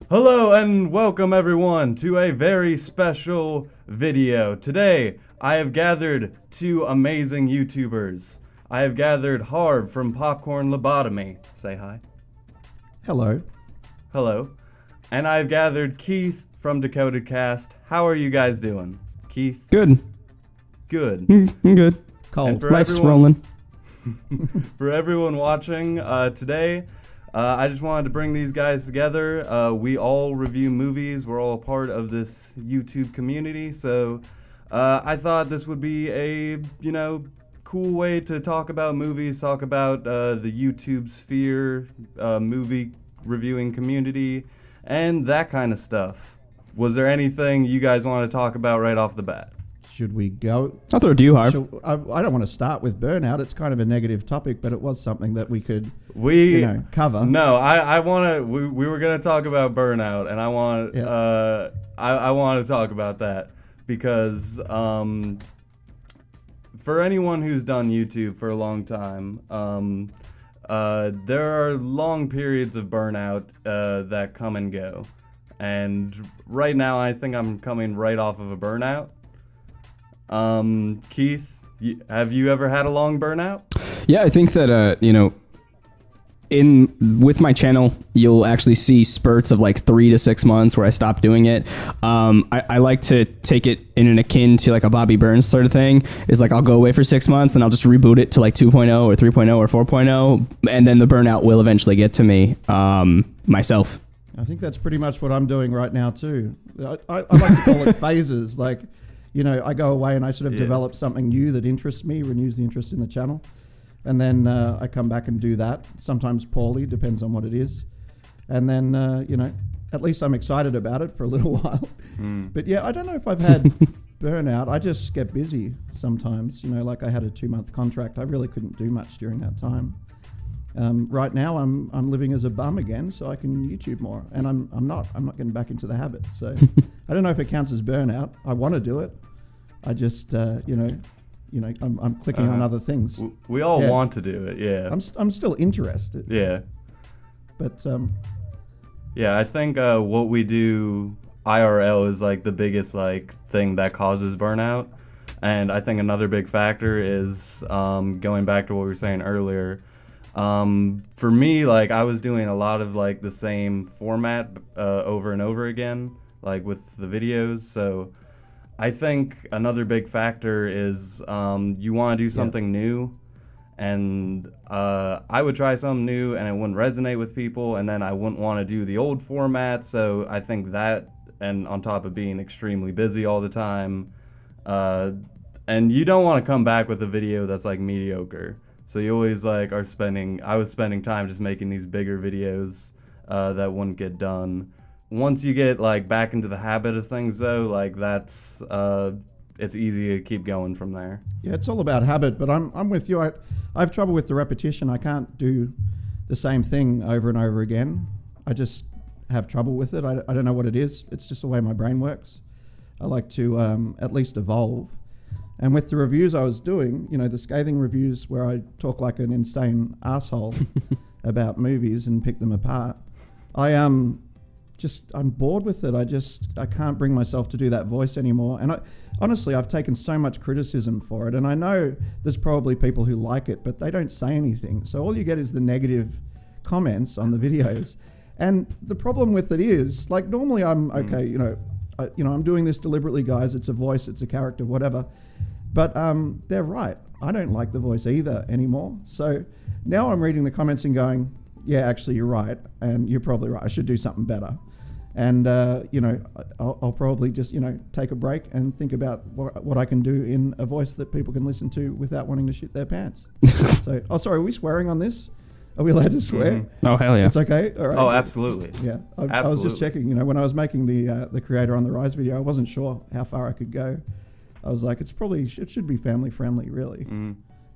Hello and welcome everyone to a very special video. Today, I have gathered two amazing YouTubers. I have gathered Harv from Popcorn Lobotomy. Say hi. Hello. Hello. And I've gathered Keith from Decoded Cast. How are you guys doing? Keith? Good. Good. I'm good. Cold. Life's rolling. For everyone watching today, I just wanted to bring these guys together. We all review movies. We're all a part of this YouTube community. So I thought this would be a, cool way to talk about movies, talk about the YouTube sphere, movie reviewing community, and that kind of stuff. Was there anything you guys want to talk about right off the bat? Should we go? I'll throw it to you, Harv. I don't want to start with Burnout. It's kind of a negative topic, but it was something that we could cover. No, I want to. We were going to talk about Burnout, and I want I want to talk about that because for anyone who's done YouTube for a long time, there are long periods of burnout that come and go, and right now I think I'm coming right off of a burnout. Keith, have you ever had a long burnout? Yeah, I think that with my channel, you'll actually see spurts of like 3 to 6 months where I stop doing it. I like to take it in an akin to like a Bobby Burns sort of thing. Is like I'll go away for 6 months and I'll just reboot it to like 2.0 or 3.0 or 4.0, and then the burnout will eventually get to me myself. I think that's pretty much what I'm doing right now too. I like to call it phases. Like, I go away and I sort of develop something new that interests me, renews the interest in the channel. And then I come back and do that, sometimes poorly, depends on what it is. And then, at least I'm excited about it for a little while. But yeah, I don't know if I've had burnout. I just get busy sometimes. Like I had a 2-month contract. I really couldn't do much during that time. Right now, I'm living as a bum again, so I can YouTube more. And I'm not getting back into the habit. So I don't know if it counts as burnout. I want to do it. I just, I'm clicking on other things. We all want to do it, yeah. I'm still interested. Yeah. But yeah, I think what we do IRL is like the biggest like thing that causes burnout. And I think another big factor is going back to what we were saying earlier. For me, like I was doing a lot of like the same format over and over again, like with the videos. So I think another big factor is you want to do something new, and I would try something new and it wouldn't resonate with people, and then I wouldn't want to do the old format. So I think that, and on top of being extremely busy all the time, and you don't want to come back with a video that's like mediocre. So you always like I was spending time just making these bigger videos that wouldn't get done. Once you get like back into the habit of things though, like that's it's easy to keep going from there. Yeah, it's all about habit, but I'm with you. I have trouble with the repetition. I can't do the same thing over and over again. I just have trouble with it. I don't know what it is. It's just the way my brain works. I like to at least evolve. And with the reviews I was doing, the scathing reviews where I talk like an insane asshole about movies and pick them apart, I'm bored with it. I can't bring myself to do that voice anymore. And honestly, I've taken so much criticism for it. And I know there's probably people who like it, but they don't say anything. So all you get is the negative comments on the videos. And the problem with it is, like normally I'm okay, I'm doing this deliberately, guys. It's a voice, it's a character, whatever. But they're right. I don't like the voice either anymore. So now I'm reading the comments and going, yeah, actually you're right. And you're probably right. I should do something better. And, I'll probably just, take a break and think about what I can do in a voice that people can listen to without wanting to shit their pants. So, sorry, are we swearing on this? Are we allowed to swear? Mm-hmm. Oh, hell yeah. It's okay? All right. Oh, absolutely. Yeah. I was just checking, when I was making the Creator on the Rise video, I wasn't sure how far I could go. I was like, it should be family friendly, really.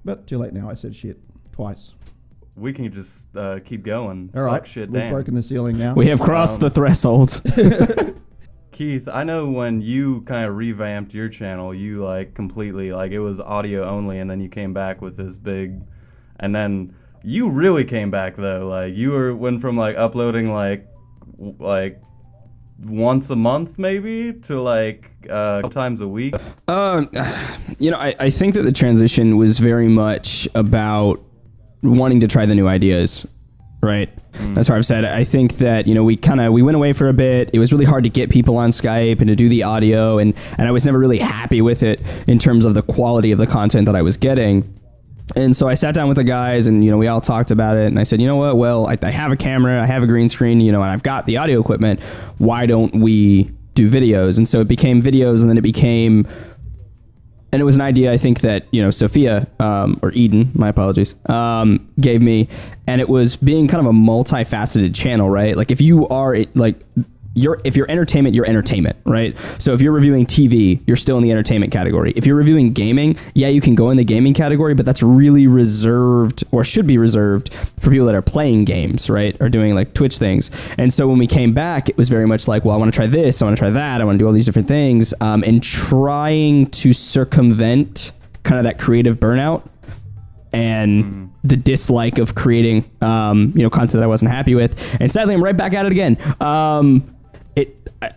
But too late now. I said shit twice. We can just keep going. All right. Fuck shit, we've broken the ceiling now. We have crossed the threshold. Keith, I know when you kind of revamped your channel, you like completely, like it was audio only, and then you came back with this big, and then you really came back though. Like you went from like uploading like once a month maybe to like a couple times a week? I think that the transition was very much about wanting to try the new ideas, right? That's what I've said. I think that, we went away for a bit. It was really hard to get people on Skype and to do the audio, and I was never really happy with it in terms of the quality of the content that I was getting. And so I sat down with the guys and, we all talked about it. And I said, you know what? Well, I have a camera, I have a green screen, and I've got the audio equipment. Why don't we do videos? And so it became videos, and then it was an idea, I think, that, Sophia, or Eden, my apologies, gave me. And it was being kind of a multifaceted channel, right? Like if you are if you're entertainment, you're entertainment, right? So if you're reviewing TV, you're still in the entertainment category. If you're reviewing gaming, yeah, you can go in the gaming category, but that's really reserved, or should be reserved, for people that are playing games, right? Or doing like Twitch things. And so when we came back, it was very much like, well, I want to try this, I want to try that, I want to do all these different things, and trying to circumvent kind of that creative burnout and the dislike of creating, content that I wasn't happy with. And sadly, I'm right back at it again.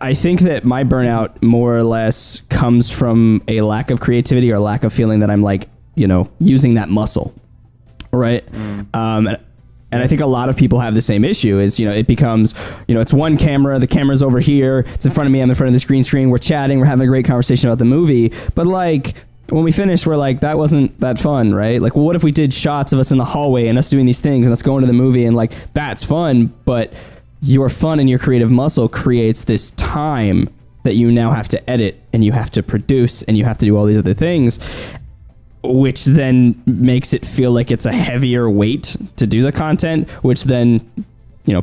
I think that my burnout more or less comes from a lack of creativity or a lack of feeling that I'm like, using that muscle, right? And I think a lot of people have the same issue is, it becomes, it's one camera, the camera's over here, it's in front of me, I'm in front of this green screen, we're chatting, we're having a great conversation about the movie. But like, when we finish, we're like, that wasn't that fun, right? Like, well, what if we did shots of us in the hallway and us doing these things and us going to the movie, and like, that's fun, but your fun and your creative muscle creates this time that you now have to edit and you have to produce and you have to do all these other things, which then makes it feel like it's a heavier weight to do the content, which then,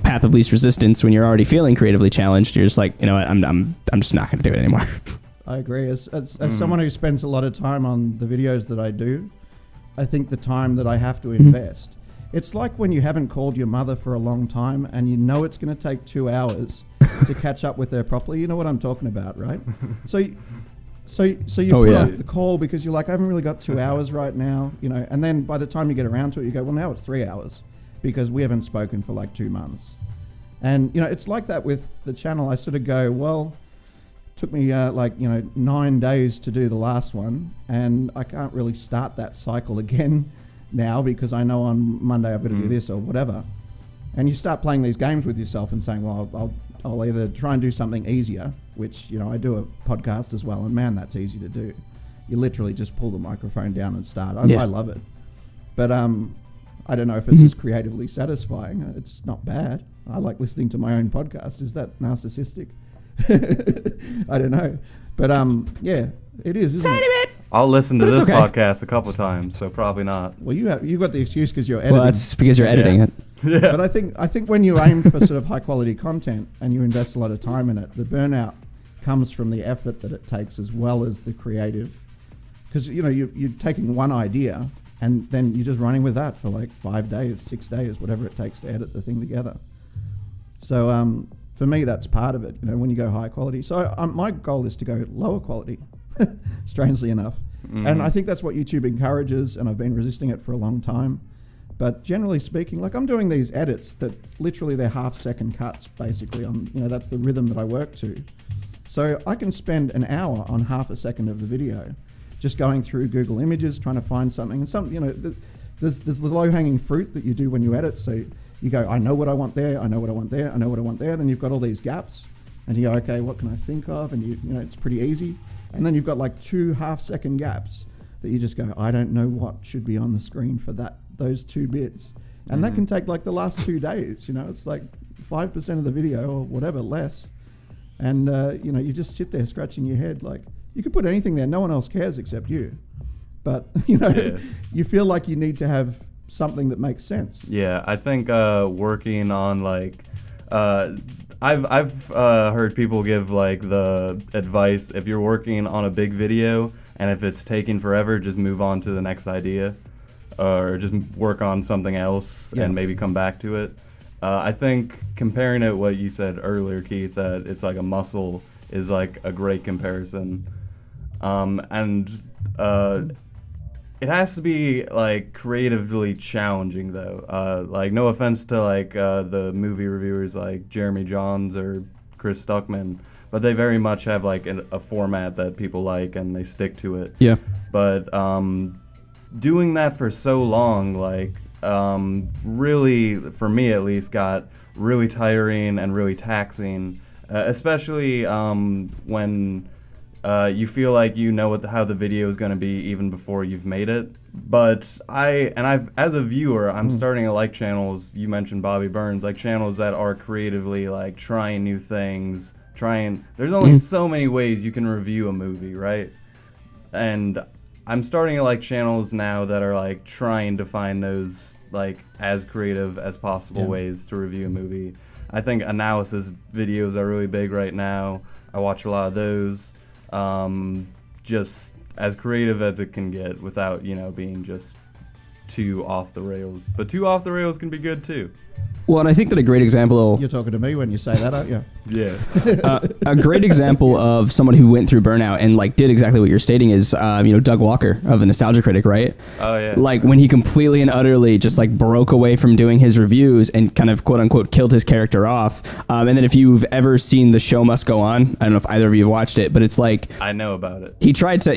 path of least resistance, when you're already feeling creatively challenged, you're just like, I'm just not going to do it anymore. I agree. As someone who spends a lot of time on the videos that I do, I think the time that I have to invest, it's like when you haven't called your mother for a long time and you know it's going to take 2 hours to catch up with her properly. You know what I'm talking about, right? So you put on the call because you're like, I haven't really got 2 hours right now, and then by the time you get around to it, you go, well, now it's 3 hours because we haven't spoken for like 2 months. And, it's like that with the channel. I sort of go, well, took me 9 days to do the last one, and I can't really start that cycle again now because I know on Monday I've got to do this or whatever. And you start playing these games with yourself and saying, well, I'll either try and do something easier, which, I do a podcast as well, and man, that's easy to do. You literally just pull the microphone down and start. I love it. But I don't know if it's as creatively satisfying. It's not bad. I like listening to my own podcast. Is that narcissistic? I don't know. But yeah, it is, isn't it? I'll listen to this podcast a couple times, so probably not. Well, you've got the excuse because you're editing. Well, that's because you're editing it. Yeah. But I think when you aim for sort of high quality content and you invest a lot of time in it, the burnout comes from the effort that it takes as well as the creative. Because you're taking one idea and then you're just running with that for like 5 days, 6 days, whatever it takes to edit the thing together. So for me, that's part of it. When you go high quality. So my goal is to go lower quality, strangely enough. And I think that's what YouTube encourages, and I've been resisting it for a long time. But generally speaking, like I'm doing these edits that literally they're half-second cuts, basically. On that's the rhythm that I work to. So I can spend an hour on half a second of the video, just going through Google Images, trying to find something. And some, there's the low-hanging fruit that you do when you edit. So you go, I know what I want there, I know what I want there, I know what I want there. Then you've got all these gaps, and you go, okay, what can I think of? And it's pretty easy. And then you've got like 2 half-second gaps that you just go, I don't know what should be on the screen for those 2 bits. And that can take like the last 2 days, it's like 5% of the video or whatever, less. And, you just sit there scratching your head. Like you could put anything there. No one else cares except you. But, you feel like you need to have something that makes sense. Yeah, I think working on like, I've heard people give like the advice, if you're working on a big video and if it's taking forever, just move on to the next idea or just work on something else and maybe come back to it. I think comparing it what you said earlier, Keith, that it's like a muscle is like a great comparison. It has to be like creatively challenging though. Like no offense to like the movie reviewers like Jeremy Johns or Chris Stuckman, but they very much have like a format that people like and they stick to it. Yeah. But doing that for so long, like really, for me at least, got really tiring and really taxing, especially when you feel like you know how the video is going to be even before you've made it. But I've as a viewer, I'm starting to like channels. You mentioned Bobby Burns, like channels that are creatively like trying new things. There's only so many ways you can review a movie, right? And I'm starting to like channels now that are like trying to find those like as creative as possible ways to review a movie. I think analysis videos are really big right now. I watch a lot of those. Just as creative as it can get without, being just too off the rails. But too off the rails can be good too. Well, and I think that a great example... You're talking to me when you say that, aren't you? Yeah. A great example of someone who went through burnout and like did exactly what you're stating is, Doug Walker of The Nostalgia Critic, right? Oh, yeah. Like when he completely and utterly just like broke away from doing his reviews and kind of quote unquote killed his character off. And then if you've ever seen The Show Must Go On, I don't know if either of you have watched it, but it's like... I know about it. He tried to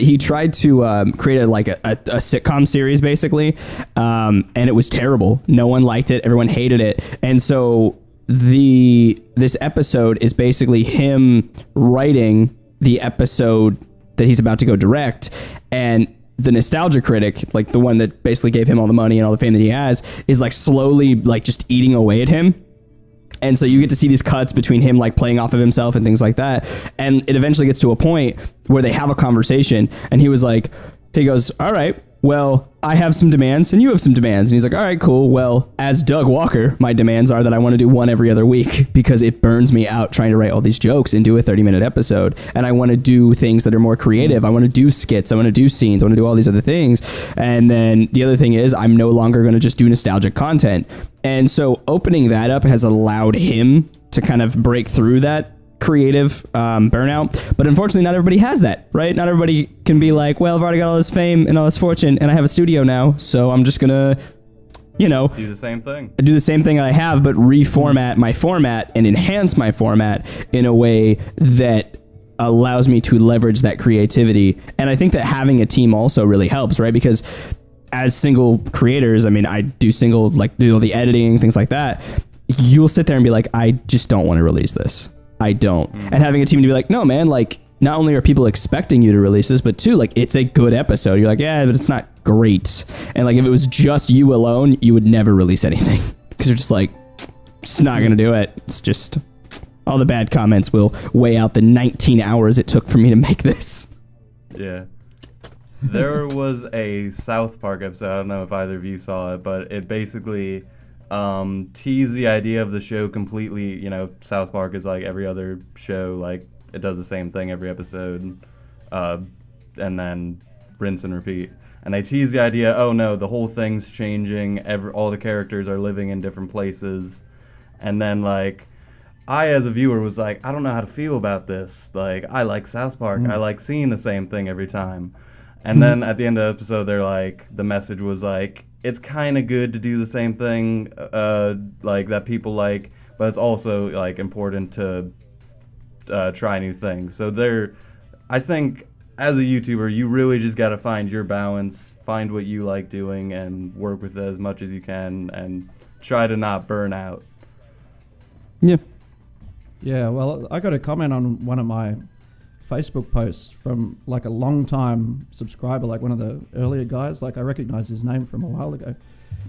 create a sitcom series basically, and it was terrible. No one liked it. Everyone hated it. And so this episode is basically him writing the episode that he's about to go direct, and the Nostalgia Critic, like the one that basically gave him all the money and all the fame that he has, is like slowly like just eating away at him. And so you get to see these cuts between him like playing off of himself and things like that. And it eventually gets to a point where they have a conversation, and he goes, all right, well, I have some demands and you have some demands. And he's like, all right, cool. Well, as Doug Walker, my demands are that I want to do one every other week because it burns me out trying to write all these jokes and do a 30-minute episode. And I want to do things that are more creative. I want to do skits. I want to do scenes. I want to do all these other things. And then the other thing is I'm no longer going to just do nostalgic content. And so opening that up has allowed him to kind of break through that creative burnout. But unfortunately, not everybody has that, right? Not everybody can be like, well, I've already got all this fame and all this fortune and I have a studio now, so I'm just gonna do the same thing. Do the same thing I have, but reformat my format and enhance my format in a way that allows me to leverage that creativity. And I think that having a team also really helps, right? Because as single creators, I mean, I do all the editing, things like that. You'll sit there and be like, I just don't want to release this. I don't. And having a team to be like, no, man, like, not only are people expecting you to release this, but two, like, it's a good episode. You're like, yeah, but it's not great. And like, if it was just you alone, you would never release anything because you're just like, just not going to do it. It's just all the bad comments will weigh out the 19 hours it took for me to make this. Yeah. There was a South Park episode, I don't know if either of you saw it, but it basically teased the idea of the show completely. South Park is like every other show, like it does the same thing every episode, and then rinse and repeat. And they tease the idea, oh no, the whole thing's changing, all the characters are living in different places. And then like, I as a viewer was like, I don't know how to feel about this. Like, I like South Park, I like seeing the same thing every time. And then at the end of the episode, they're like, the message was like, it's kind of good to do the same thing, like that people like, but it's also like important to try new things. So I think as a YouTuber, you really just got to find your balance, find what you like doing, and work with it as much as you can, and try to not burn out. Yeah. Yeah, well, I got a comment on one of my Facebook posts from like a long time subscriber, like one of the earlier guys. Like I recognize his name from a while ago.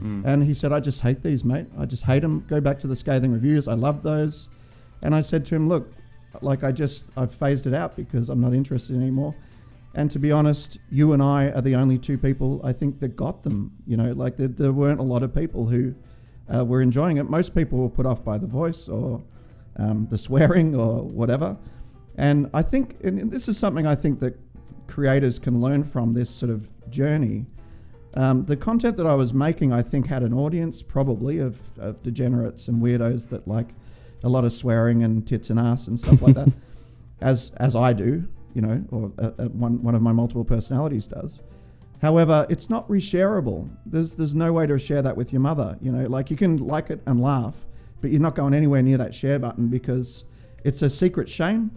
And he said, I just hate these, mate. I just hate them. Go back to the scathing reviews. I love those. And I said to him, look, like I've phased it out because I'm not interested anymore. And to be honest, you and I are the only two people I think that got them. Like there weren't a lot of people who were enjoying it. Most people were put off by the voice or the swearing or whatever. And I think, and this is something I think that creators can learn from this sort of journey. The content that I was making, I think, had an audience probably of degenerates and weirdos that like a lot of swearing and tits and ass and stuff like that, as I do, or one of my multiple personalities does. However, it's not reshareable. There's no way to share that with your mother. Like you can like it and laugh, but you're not going anywhere near that share button because it's a secret shame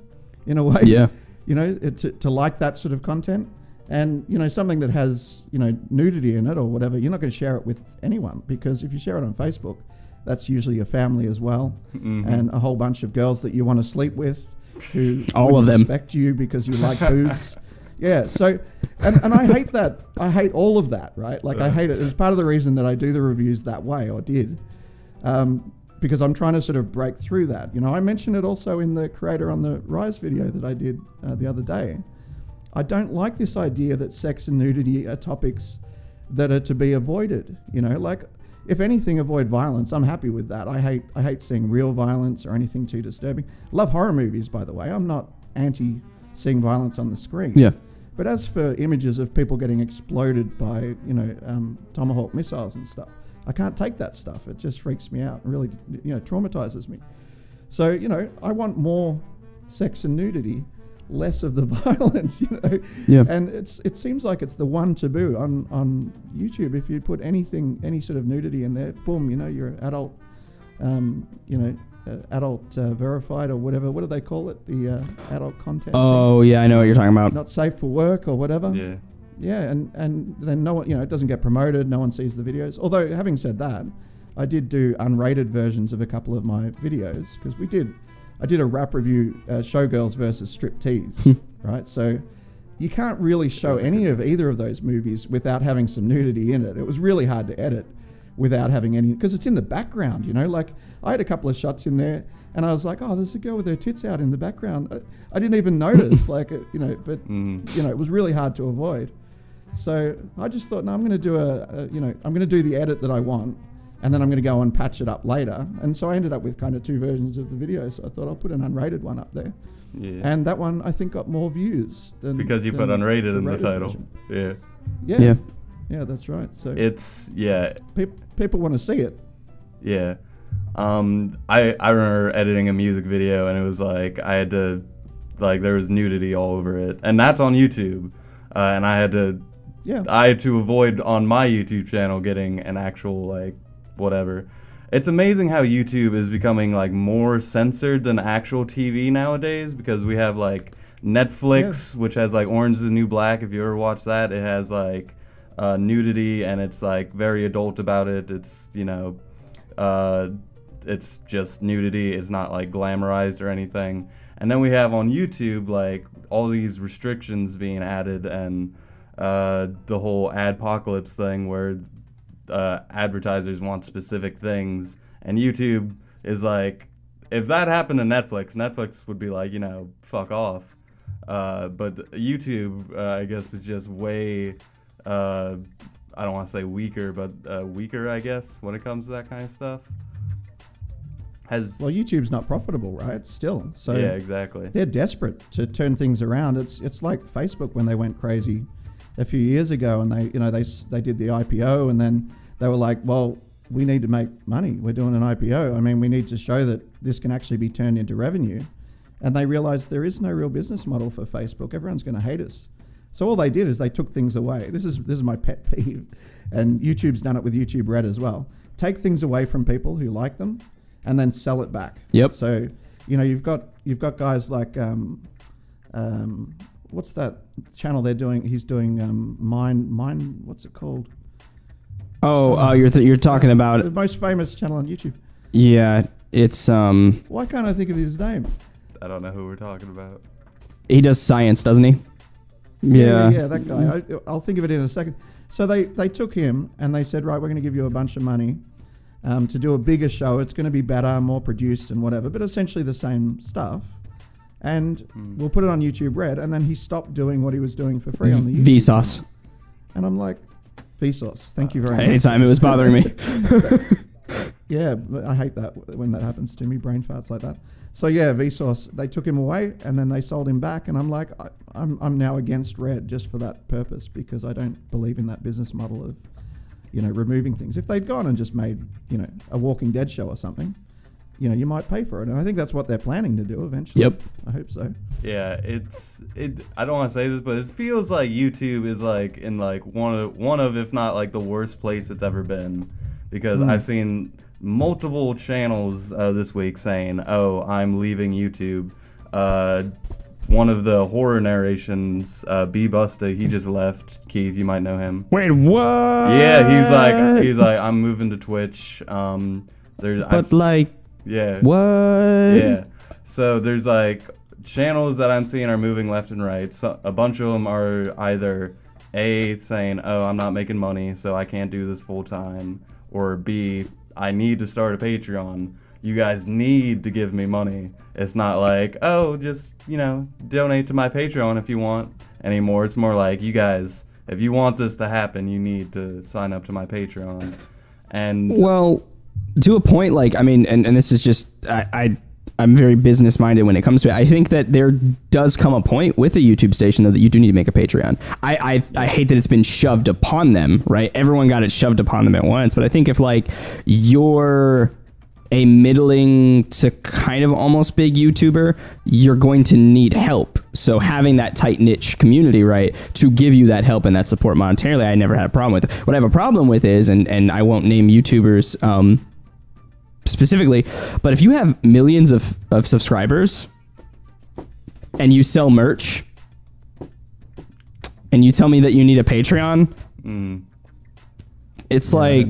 in a way. Yeah. You know, to like that sort of content. And, you know, something that has, you know, nudity in it or whatever, you're not going to share it with anyone, because if you share it on Facebook, that's usually your family as well, and a whole bunch of girls that you want to sleep with who all of them respect you because you like boobs. Yeah, so, and I hate that. I hate all of that, right? Like, I hate it. It's part of the reason that I do the reviews that way, or did, because I'm trying to sort of break through that. You know, I mentioned it also in the Creator on the Rise video that I did the other day. I don't like this idea that sex and nudity are topics that are to be avoided. You know, like, if anything, avoid violence. I'm happy with that. I hate seeing real violence or anything too disturbing. Love horror movies, by the way. I'm not anti seeing violence on the screen. Yeah. But as for images of people getting exploded by, you know, Tomahawk missiles and stuff, I can't take that stuff. It just freaks me out and really, you know, traumatizes me. So, you know, I want more sex and nudity, less of the violence, you know. Yeah. And it seems like it's the one taboo on YouTube. If you put anything, any sort of nudity in there, boom, you know, you're adult, you know, adult verified or whatever. What do they call it? The adult content. Oh, yeah, I know what you're talking about. Not safe for work or whatever. Yeah. Yeah, and then no one, you know, it doesn't get promoted. No one sees the videos. Although, having said that, I did do unrated versions of a couple of my videos, because I did a rap review, Showgirls versus Striptease, right? So you can't really show any of either of those movies without having some nudity in it. It was really hard to edit without having any, because it's in the background, you know. Like, I had a couple of shots in there, and I was like, oh, there's a girl with her tits out in the background. I didn't even notice, like, you know, but, you know, it was really hard to avoid. So I just thought, no, I'm going to do you know, I'm going to do the edit that I want, and then I'm going to go and patch it up later. And so I ended up with kind of two versions of the video. So I thought I'll put an unrated one up there. Yeah. And that one, I think, got more views than... Because you put unrated in the rated title. version. Yeah. Yeah. Yeah, that's right. So It's, yeah. People want to see it. Yeah. I remember editing a music video, and it was like, I had to, like, there was nudity all over it. And that's on YouTube. And I had to avoid on my YouTube channel getting an actual, like, whatever. It's amazing how YouTube is becoming, like, more censored than actual TV nowadays, because we have, like, Netflix, which has, like, Orange is the New Black. If you ever watch that, it has, like, nudity, and it's, like, very adult about it. It's, you know, it's just nudity. It's not, like, glamorized or anything. And then we have on YouTube, like, all these restrictions being added, and the whole adpocalypse thing where advertisers want specific things, and YouTube is like, if that happened to Netflix would be like, you know, fuck off. But YouTube, I guess, is just way, I don't want to say weaker, but weaker, I guess, when it comes to that kind of stuff. Well, YouTube's not profitable, right? Still, so yeah, exactly. They're desperate to turn things around. It's like Facebook when they went crazy a few years ago, and they did the IPO, and then they were like, well, we need to make money. We're doing an IPO. I mean, we need to show that this can actually be turned into revenue. And they realized there is no real business model for Facebook. Everyone's going to hate us. So all they did is they took things away. This is my pet peeve, and YouTube's done it with YouTube Red as well. Take things away from people who like them, and then sell it back. Yep. So, you know, you've got guys like what's that channel they're doing? He's doing Mind. What's it called? Oh, you're talking about the most famous channel on YouTube. Yeah, it's Why can't I think of his name? I don't know who we're talking about. He does science, doesn't he? Yeah, that guy. I'll think of it in a second. So they took him and they said, right, we're going to give you a bunch of money to do a bigger show. It's going to be better, more produced and whatever, but essentially the same stuff. And we'll put it on YouTube Red. And then he stopped doing what he was doing for free on the YouTube. Vsauce. And I'm like, Vsauce, thank you very much. Anytime it was bothering me. Yeah, I hate that when that happens to me, brain farts like that. So yeah, Vsauce, they took him away and then they sold him back, and I'm like, I'm now against Red just for that purpose, because I don't believe in that business model of, you know, removing things. If they'd gone and just made, you know, a Walking Dead show or something, you know, you might pay for it, and I think that's what they're planning to do eventually. Yep. I hope so. Yeah, I don't want to say this, but it feels like YouTube is like in like one of if not like the worst place it's ever been, because I've seen multiple channels this week saying, "Oh, I'm leaving YouTube." One of the horror narrations, B Busta, he just left. Keith, you might know him. Wait, what? Yeah, he's like, I'm moving to Twitch. Yeah. What? Yeah. So there's like channels that I'm seeing are moving left and right. So a bunch of them are either A, saying, "Oh, I'm not making money, so I can't do this full time," or B, "I need to start a Patreon. You guys need to give me money." It's not like, "Oh, just, donate to my Patreon if you want," anymore. It's more like, "You guys, if you want this to happen, you need to sign up to my Patreon." And well, to a point, like, I mean, and this is just, I'm very business minded when it comes to it. I think that there does come a point with a YouTube station though that you do need to make a Patreon. I hate that it's been shoved upon them, right? Everyone got it shoved upon them at once. But I think if like you're a middling to kind of almost big YouTuber, you're going to need help. So having that tight niche community, right, to give you that help and that support monetarily, I never had a problem with. What I have a problem with is, and I won't name YouTubers specifically, but if you have millions of subscribers and you sell merch and you tell me that you need a Patreon, it's like,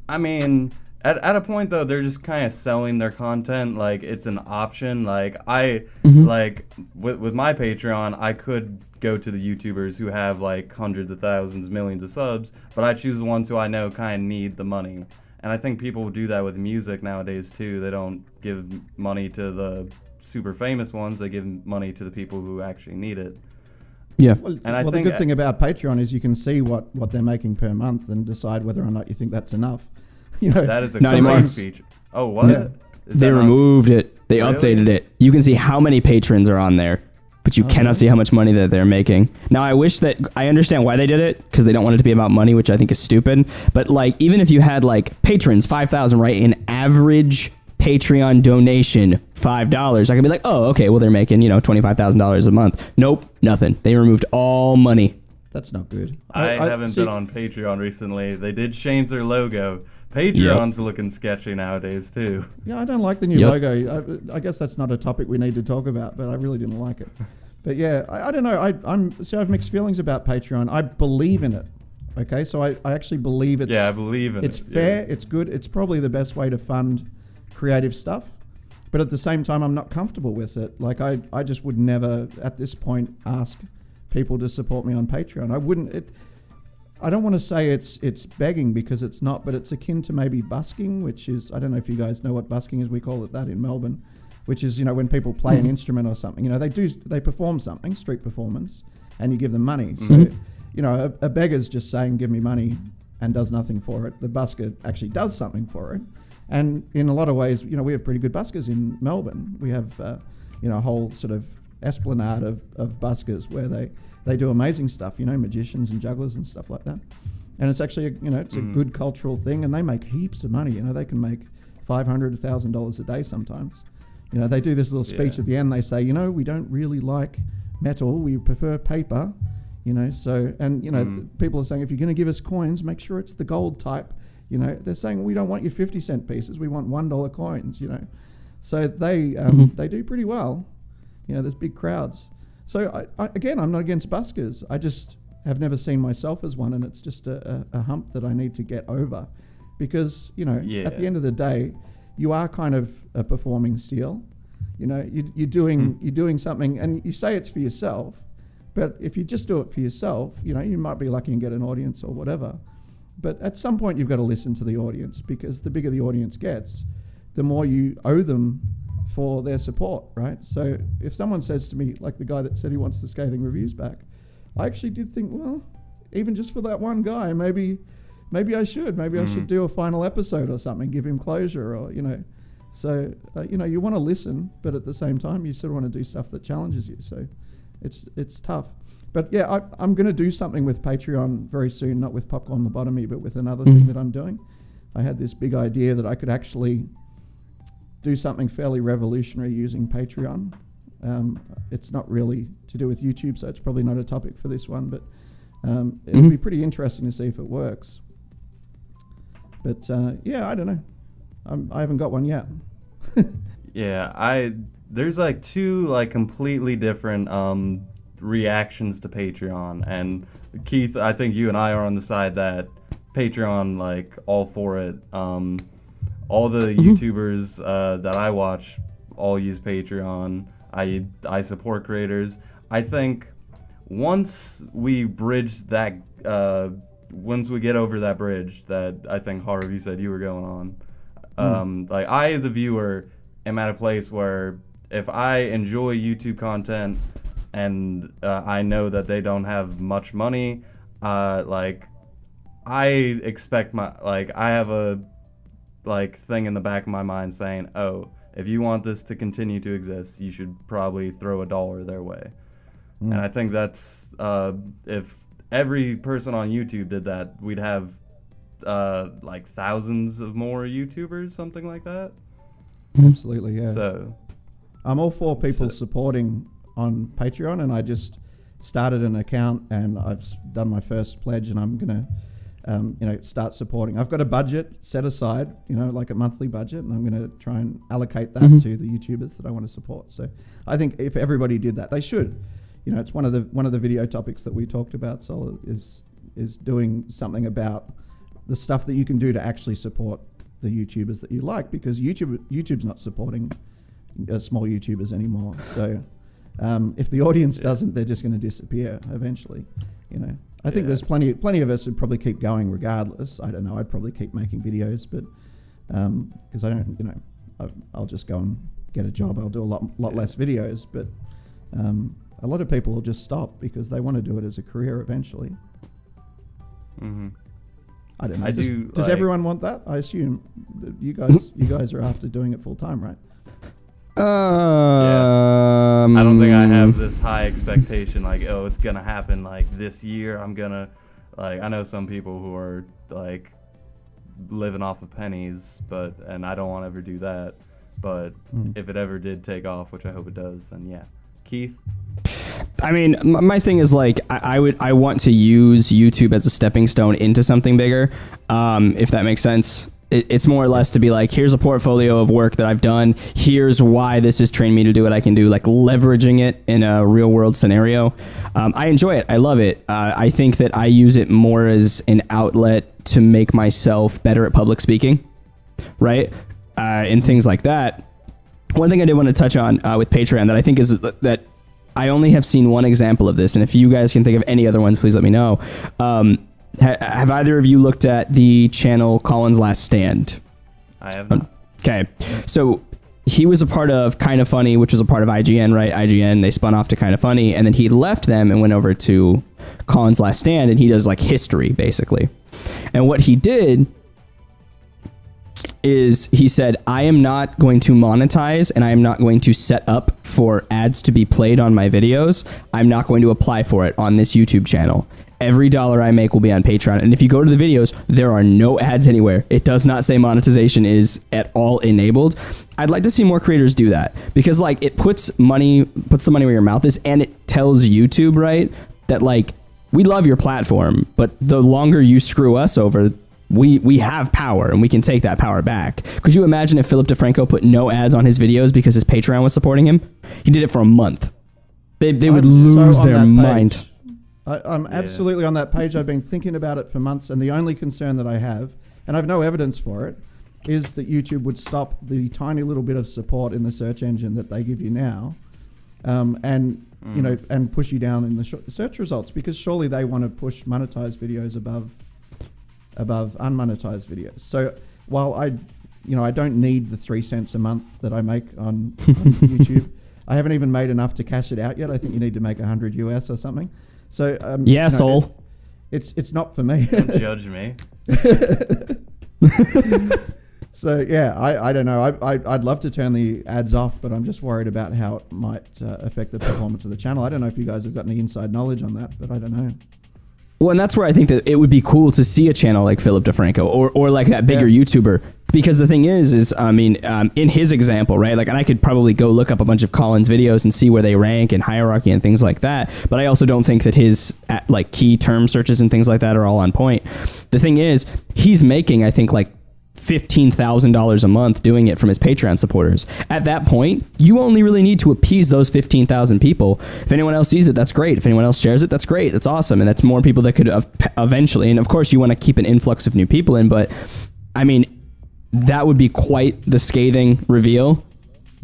I mean, at a point though, they're just kind of selling their content like it's an option. Like like with my Patreon, I could go to the YouTubers who have like hundreds of thousands, millions of subs, but I choose the ones who I know kind of need the money. And I think people do that with music nowadays too. They don't give money to the super famous ones. They give money to the people who actually need it. Yeah. Well, the good thing about Patreon is you can see what they're making per month and decide whether or not you think that's enough. That is a great feature. Oh, what? Yeah. They removed it. They updated it. You can see how many patrons are on there, but you cannot see how much money that they're making. Now, I wish that I understand why they did it, because they don't want it to be about money, which I think is stupid. But like, even if you had like patrons, 5,000, right, an average Patreon donation, $5, I could be like, oh, okay, well, they're making, $25,000 a month. Nope, nothing. They removed all money. That's not good. I haven't been on Patreon recently. They did change their logo. Patreon's looking sketchy nowadays too. Yeah, I don't like the new logo. I guess that's not a topic we need to talk about, but I really didn't like it. But yeah, I don't know. I have mixed feelings about Patreon. I believe in it. Okay, so I actually believe it's. Yeah, I believe in it. It's fair. Yeah. It's good. It's probably the best way to fund creative stuff. But at the same time, I'm not comfortable with it. Like I just would never at this point ask people to support me on Patreon. I wouldn't. I don't want to say it's begging, because it's not, but it's akin to maybe busking, which is, I don't know if you guys know what busking is. We call it that in Melbourne, which is, when people play an instrument or something, they perform something, street performance, and you give them money. So, a beggar's just saying, give me money, and does nothing for it. The busker actually does something for it. And in a lot of ways, we have pretty good buskers in Melbourne. We have, a whole sort of esplanade of buskers where they do amazing stuff, magicians and jugglers and stuff like that. And it's actually, it's a good cultural thing, and they make heaps of money. They can make $500, $1,000 a day sometimes. They do this little speech at the end. They say, we don't really like metal. We prefer paper, so, and, people are saying, if you're going to give us coins, make sure it's the gold type. They're saying, we don't want your 50-cent pieces. We want $1 coins, So they do pretty well. There's big crowds. So again, I'm not against buskers. I just have never seen myself as one, and it's just a hump that I need to get over, because at the end of the day, you are kind of a performing seal. You're doing something, and you say it's for yourself, but if you just do it for yourself, you might be lucky and get an audience or whatever. But at some point, you've got to listen to the audience, because the bigger the audience gets, the more you owe them for their support, right? So if someone says to me, like the guy that said he wants the scathing reviews back, I actually did think, well, even just for that one guy, maybe I should do a final episode or something, give him closure, or So you want to listen, but at the same time, you sort of want to do stuff that challenges you. So it's tough. But yeah, I'm going to do something with Patreon very soon, not with Popcorn Lobotomy, but with another thing that I'm doing. I had this big idea that I could actually do something fairly revolutionary using Patreon. It's not really to do with YouTube, so it's probably not a topic for this one, but it'll be pretty interesting to see if it works. But yeah, I don't know. I haven't got one yet. Yeah, there's like two like completely different reactions to Patreon, and Keith, I think you and I are on the side that Patreon, like, all for it. All the YouTubers that I watch all use Patreon. I support creators. I think once we bridge that, once we get over that bridge that I think Harvey said you were going on, like, I as a viewer am at a place where if I enjoy YouTube content and I know that they don't have much money, like, I expect I have a like thing in the back of my mind saying, oh, if you want this to continue to exist, you should probably throw $1 their way. And I think that's if every person on YouTube did that, we'd have like thousands of more YouTubers, something like that. Absolutely, yeah. So I'm all for people supporting on Patreon, and I just started an account and I've done my first pledge, and I'm gonna start supporting. I've got a budget set aside, like a monthly budget, and I'm going to try and allocate that to the YouTubers that I want to support. So I think if everybody did that, they should. It's one of the video topics that we talked about, Sol, is doing something about the stuff that you can do to actually support the YouTubers that you like, because YouTube's not supporting small YouTubers anymore. So if the audience doesn't, they're just going to disappear eventually. I think there's plenty of us would probably keep going regardless. I don't know. I'd probably keep making videos, but because I don't, I'll just go and get a job. I'll do a lot less videos, but a lot of people will just stop because they want to do it as a career eventually. Mm-hmm. I don't know. Does everyone want that? I assume that you guys are after doing it full time, right? I don't think I have this high expectation, like, oh, it's gonna happen like this year. I'm gonna, like, I know some people who are like living off of pennies, and I don't want to ever do that. But if it ever did take off, which I hope it does, then yeah. Keith? I mean, my thing is like, I want to use YouTube as a stepping stone into something bigger, if that makes sense. It's more or less to be like, here's a portfolio of work that I've done. Here's why this has trained me to do what I can do, like leveraging it in a real world scenario. I enjoy it. I love it. I think that I use it more as an outlet to make myself better at public speaking, right? And things like that. One thing I did want to touch on with Patreon that I think is that I only have seen one example of this. And if you guys can think of any other ones, please let me know. Have either of you looked at the channel Colin's Last Stand? I have not. Okay. So he was a part of Kind of Funny, which was a part of IGN, right? IGN, they spun off to Kind of Funny, and then he left them and went over to Colin's Last Stand, and he does like history, basically. And what he did is he said, I am not going to monetize, and I am not going to set up for ads to be played on my videos. I'm not going to apply for it on this YouTube channel. Every dollar I make will be on Patreon. And if you go to the videos, there are no ads anywhere. It does not say monetization is at all enabled. I'd like to see more creators do that, because like it puts the money where your mouth is, and it tells YouTube, right, that like, we love your platform, but the longer you screw us over, we have power, and we can take that power back. Could you imagine if Philip DeFranco put no ads on his videos because his Patreon was supporting him? He did it for a month. They would lose their mind. I'm absolutely on that page. I've been thinking about it for months, and the only concern that I have, and I've no evidence for it, is that YouTube would stop the tiny little bit of support in the search engine that they give you now, and push you down in the search results, because surely they want to push monetized videos above unmonetized videos. So while I don't need the 3 cents a month that I make on YouTube, I haven't even made enough to cash it out yet. I think you need to make $100 US or something. So Sol. It's not for me. Don't judge me. So yeah, I don't know. I'd love to turn the ads off, but I'm just worried about how it might affect the performance of the channel. I don't know if you guys have got any inside knowledge on that, but I don't know. Well, and that's where I think that it would be cool to see a channel like Philip DeFranco or like that bigger YouTuber. Because the thing is I mean, in his example, right? Like, and I could probably go look up a bunch of Colin's videos and see where they rank and hierarchy and things like that. But I also don't think that his like key term searches and things like that are all on point. The thing is, he's making, I think, like $15,000 a month doing it from his Patreon supporters. At that point, you only really need to appease those 15,000 people. If anyone else sees it, that's great. If anyone else shares it, that's great. That's awesome. And that's more people that could eventually, and of course you want to keep an influx of new people in, but I mean, that would be quite the scathing reveal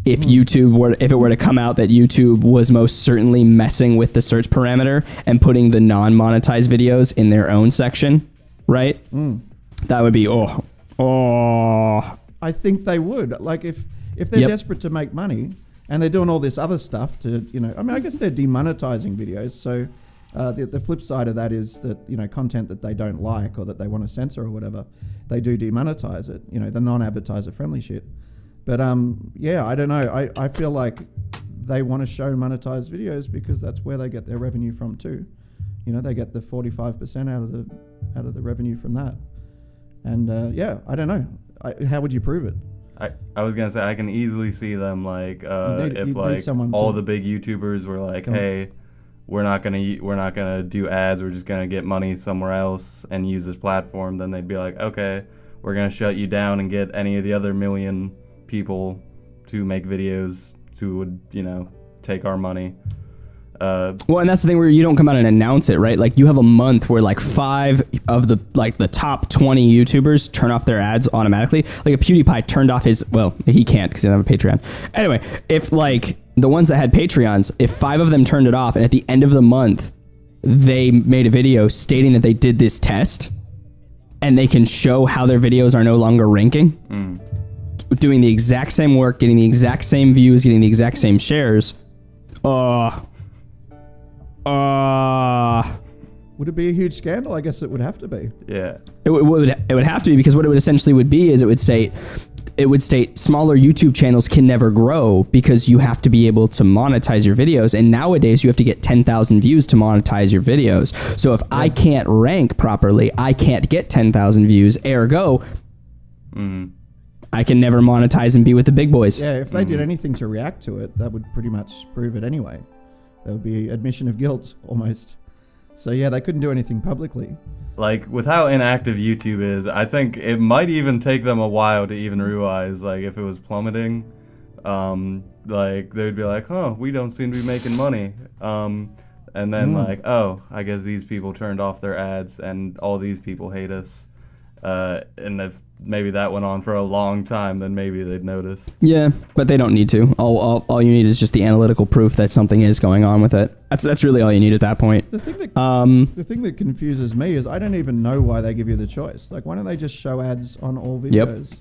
if if it were to come out that YouTube was most certainly messing with the search parameter and putting the non-monetized videos in their own section, right? That would be, I think they would. Like if they're desperate to make money and they're doing all this other stuff to, I mean, I guess they're demonetizing videos. So the flip side of that is that, content that they don't like or that they want to censor or whatever, they do demonetize it, the non-advertiser friendly shit. But yeah, I don't know. I feel like they want to show monetized videos because that's where they get their revenue from too. They get the 45% out of the revenue from that. And yeah, I don't know. How would you prove it? I was gonna say I can easily see them like if like all the big YouTubers were like, hey, we're not gonna do ads. We're just gonna get money somewhere else and use this platform. Then they'd be like, okay, we're gonna shut you down and get any of the other million people to make videos who would take our money. Well, and that's the thing where you don't come out and announce it, right? Like you have a month where like 5 of the top 20 YouTubers turn off their ads automatically. Like a PewDiePie turned off his, well, he can't because he doesn't have a Patreon. Anyway, if like the ones that had Patreons, if 5 of them turned it off and at the end of the month, they made a video stating that they did this test and they can show how their videos are no longer ranking, doing the exact same work, getting the exact same views, getting the exact same shares, would it be a huge scandal? I guess it would have to be. Yeah. It would have to be, because what it would essentially would be is it would state smaller YouTube channels can never grow because you have to be able to monetize your videos. And nowadays you have to get 10,000 views to monetize your videos. So if I can't rank properly, I can't get 10,000 views. Ergo, I can never monetize and be with the big boys. Yeah, if they did anything to react to it, that would pretty much prove it anyway. That would be admission of guilt almost. So yeah, they couldn't do anything publicly. Like with how inactive YouTube is, I think it might even take them a while to even realize like if it was plummeting, like they'd be like, oh, we don't seem to be making money. And then like, oh, I guess these people turned off their ads and all these people hate us. And if maybe that went on for a long time, then maybe they'd notice. Yeah, but they don't need to. All you need is just the analytical proof that something is going on with it. That's really all you need at that point. The thing that confuses me is I don't even know why they give you the choice. Like, why don't they just show ads on all videos?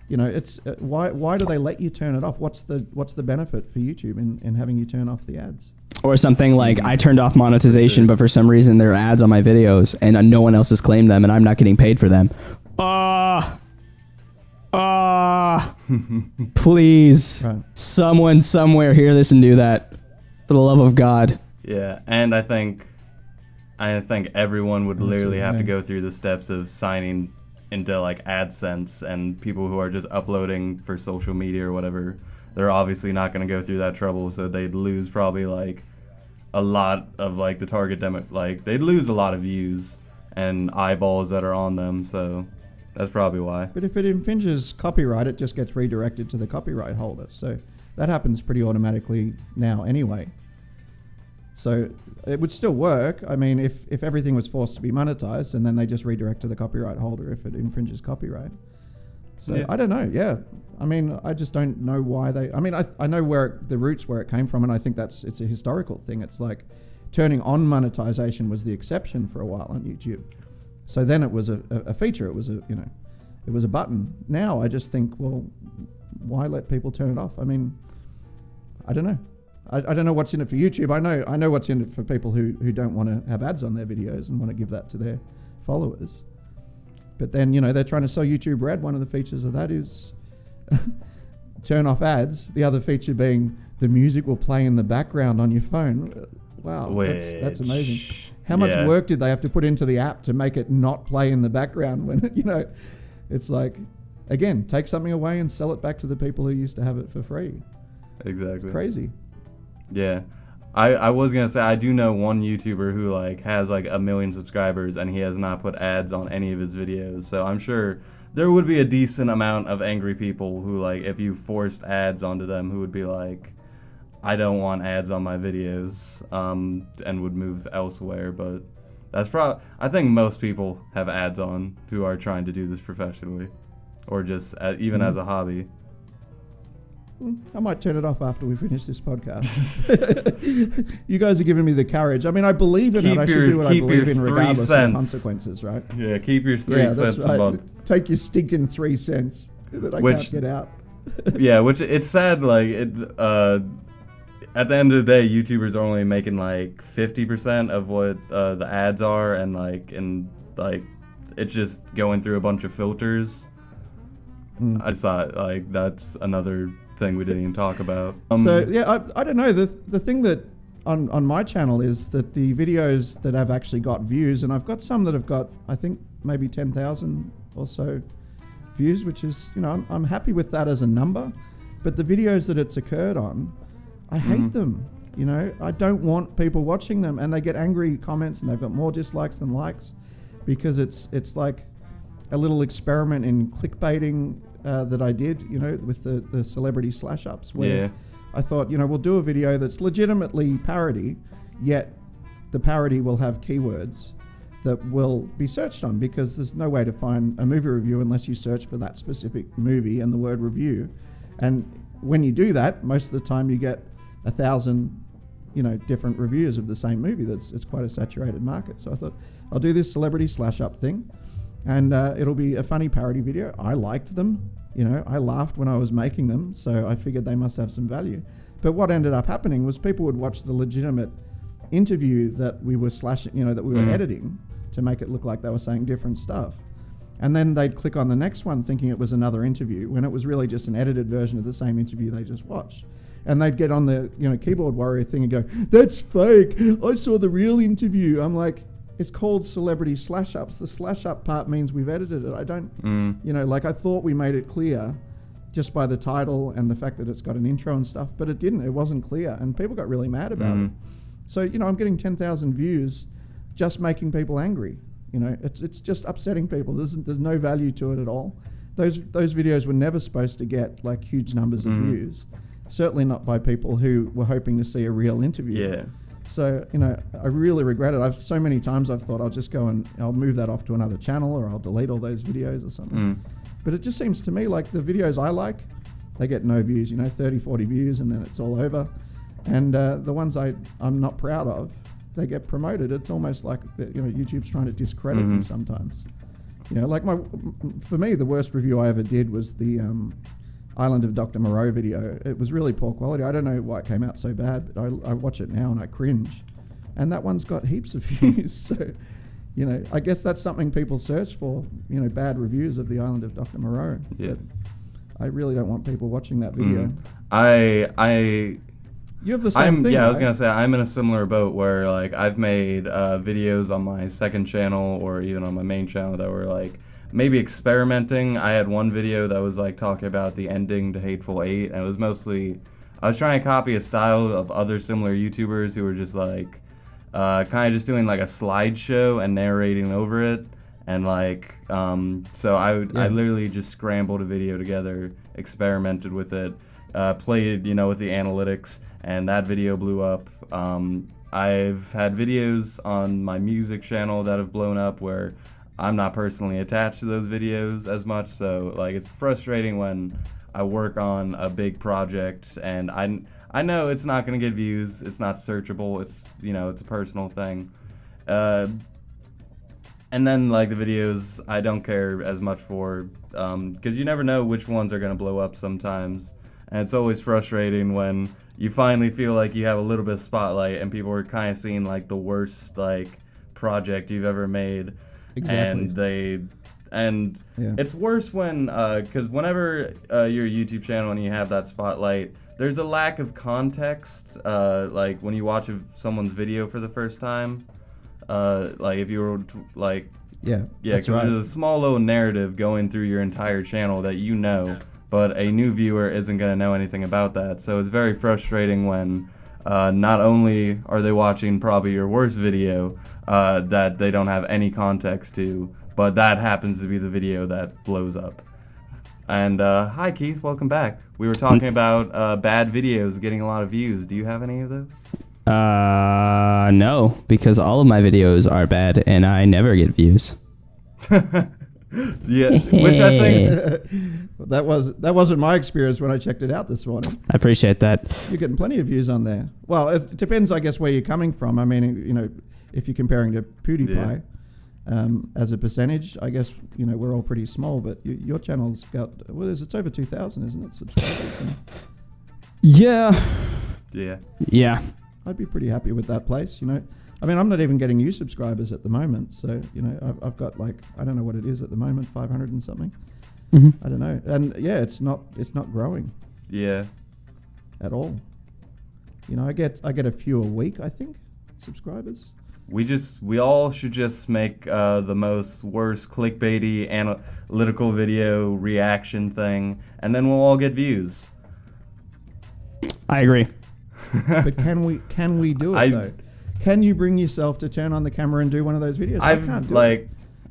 Yep. It's why do they let you turn it off? What's the benefit for YouTube in having you turn off the ads? Or something like, I turned off monetization, but for some reason there are ads on my videos and no one else has claimed them and I'm not getting paid for them. Please, someone somewhere hear this and do that, for the love of God. Yeah, and I think everyone would literally have to go through the steps of signing into like AdSense, and people who are just uploading for social media or whatever, they're obviously not going to go through that trouble, so they'd lose probably like a lot of like the target demo, like they'd lose a lot of views and eyeballs that are on them, so that's probably why. But if it infringes copyright, it just gets redirected to the copyright holder. So that happens pretty automatically now anyway. So it would still work. I mean, if everything was forced to be monetized, and then they just redirect to the copyright holder if it infringes copyright. So yeah. I don't know. Yeah. I mean, I just don't know why they... I mean, I know where the roots where it came from, and I think it's a historical thing. It's like turning on monetization was the exception for a while on YouTube. So then it was a feature. It was it was a button. Now I just think, well, why let people turn it off? I mean, I don't know. I don't know what's in it for YouTube. I know what's in it for people who don't want to have ads on their videos and want to give that to their followers. But then, they're trying to sell YouTube Red. One of the features of that is turn off ads. The other feature being the music will play in the background on your phone. Wow, that's amazing. How much work did they have to put into the app to make it not play in the background when, it's like, again, take something away and sell it back to the people who used to have it for free. Exactly. It's crazy. Yeah. I was going to say, I do know one YouTuber who has 1 million subscribers and he has not put ads on any of his videos. So I'm sure there would be a decent amount of angry people who, like, if you forced ads onto them, who would be like, I don't want ads on my videos, and would move elsewhere. But that's I think most people have ads on who are trying to do this professionally, or just even as a hobby. I might turn it off after we finish this podcast. You guys are giving me the courage. I mean, I believe in it. I should do what I believe in regardless of the consequences, right? Yeah, keep your 3 cents a month. Take your stinking 3 cents that I can't get out. Yeah, which it's sad, like, at the end of the day, YouTubers are only making like 50% of what the ads are, and it's just going through a bunch of filters. I just thought, like, that's another thing we didn't even talk about. So yeah, I don't know. The thing that on my channel is that the videos that have actually got views, and I've got some that have got, I think, maybe 10,000 or so views, which is, you know, I'm happy with that as a number. But the videos that it's occurred on, I hate them. You know, I don't want people watching them, and they get angry comments, and they've got more dislikes than likes, because it's like a little experiment in clickbaiting that I did, you know, with the celebrity slash ups, where I thought, you know, we'll do a video that's legitimately parody, yet the parody will have keywords that will be searched on, because there's no way to find a movie review unless you search for that specific movie and the word review. And when you do that, most of the time you get 1,000, you know, different reviews of the same movie. It's quite a saturated market. So I thought, I'll do this celebrity slash up thing, and it'll be a funny parody video. I liked them, you know, I laughed when I was making them, so I figured they must have some value. But what ended up happening was people would watch the legitimate interview that we were slashing, you know, that we were editing to make it look like they were saying different stuff. And then they'd click on the next one thinking it was another interview, when it was really just an edited version of the same interview they just watched. And they'd get on the, you know, keyboard warrior thing and go, that's fake, I saw the real interview. I'm like, it's called celebrity slash ups. The slash up part means we've edited it. I don't, you know, like, I thought we made it clear just by the title and the fact that it's got an intro and stuff, but it didn't. It wasn't clear, and people got really mad about it. So, you know, I'm getting 10,000 views just making people angry. You know, it's just upsetting people. There's no value to it at all. Those videos were never supposed to get like huge numbers of views. Certainly not by people who were hoping to see a real interview. Yeah. So, you know, I really regret it. So many times I've thought I'll just go and I'll move that off to another channel, or I'll delete all those videos or something. But it just seems to me like the videos I like, they get no views, you know, 30, 40 views, and then it's all over. And the ones I'm not proud of, they get promoted. It's almost like, you know, YouTube's trying to discredit me sometimes. You know, like for me, the worst review I ever did was the Island of Dr. Moreau video. It was really poor quality. I don't know why it came out so bad, but I watch it now and I cringe. And that one's got heaps of views. So, you know, I guess that's something people search for, you know, bad reviews of the Island of Dr. Moreau. Yeah. But I really don't want people watching that video. You have the same thing, Yeah, right? I was going to say, I'm in a similar boat where, like, I've made videos on my second channel or even on my main channel that were, like, maybe experimenting. I had one video that was, like, talking about the ending to Hateful Eight, and it was mostly, I was trying to copy a style of other similar YouTubers who were just, like, kind of just doing, like, a slideshow and narrating over it. And, like, so I literally just scrambled a video together, experimented with it, played, you know, with the analytics, and that video blew up. I've had videos on my music channel that have blown up where I'm not personally attached to those videos as much, so, like, it's frustrating when I work on a big project and I know it's not going to get views, it's not searchable, it's, you know, it's a personal thing. And then, like, the videos I don't care as much for, because you never know which ones are going to blow up sometimes. And it's always frustrating when you finally feel like you have a little bit of spotlight and people are kind of seeing, like, the worst, like, project you've ever made. Exactly. And it's worse when, because whenever you're a YouTube channel and you have that spotlight, there's a lack of context, like, when you watch someone's video for the first time. Like, if you were, like... Yeah, because there's a small little narrative going through your entire channel that you know, but a new viewer isn't going to know anything about that. So it's very frustrating when not only are they watching probably your worst video, that they don't have any context to but that happens to be the video that blows up. And hi Keith, welcome back. We were talking about bad videos getting a lot of views. Do you have any of those? No, because all of my videos are bad and I never get views. Yeah, which I think that wasn't my experience when I checked it out this morning. I appreciate that. You're getting plenty of views on there. Well, it depends, I guess, where you're coming from. I mean, you know, if you're comparing to PewDiePie, as a percentage, I guess, you know, we're all pretty small, but your channel's got, it's over 2,000, isn't it, subscribers? And Yeah. I'd be pretty happy with that place, you know. I mean, I'm not even getting new subscribers at the moment, so, you know, I've got like, I don't know what it is at the moment, 500 and something. Mm-hmm. I don't know. And yeah, it's not growing. Yeah. At all. You know, I get a few a week, I think, subscribers. We all should just make the most worst clickbaity analytical video reaction thing, and then we'll all get views. I agree. But can we do it though? Can you bring yourself to turn on the camera and do one of those videos? I can't do it.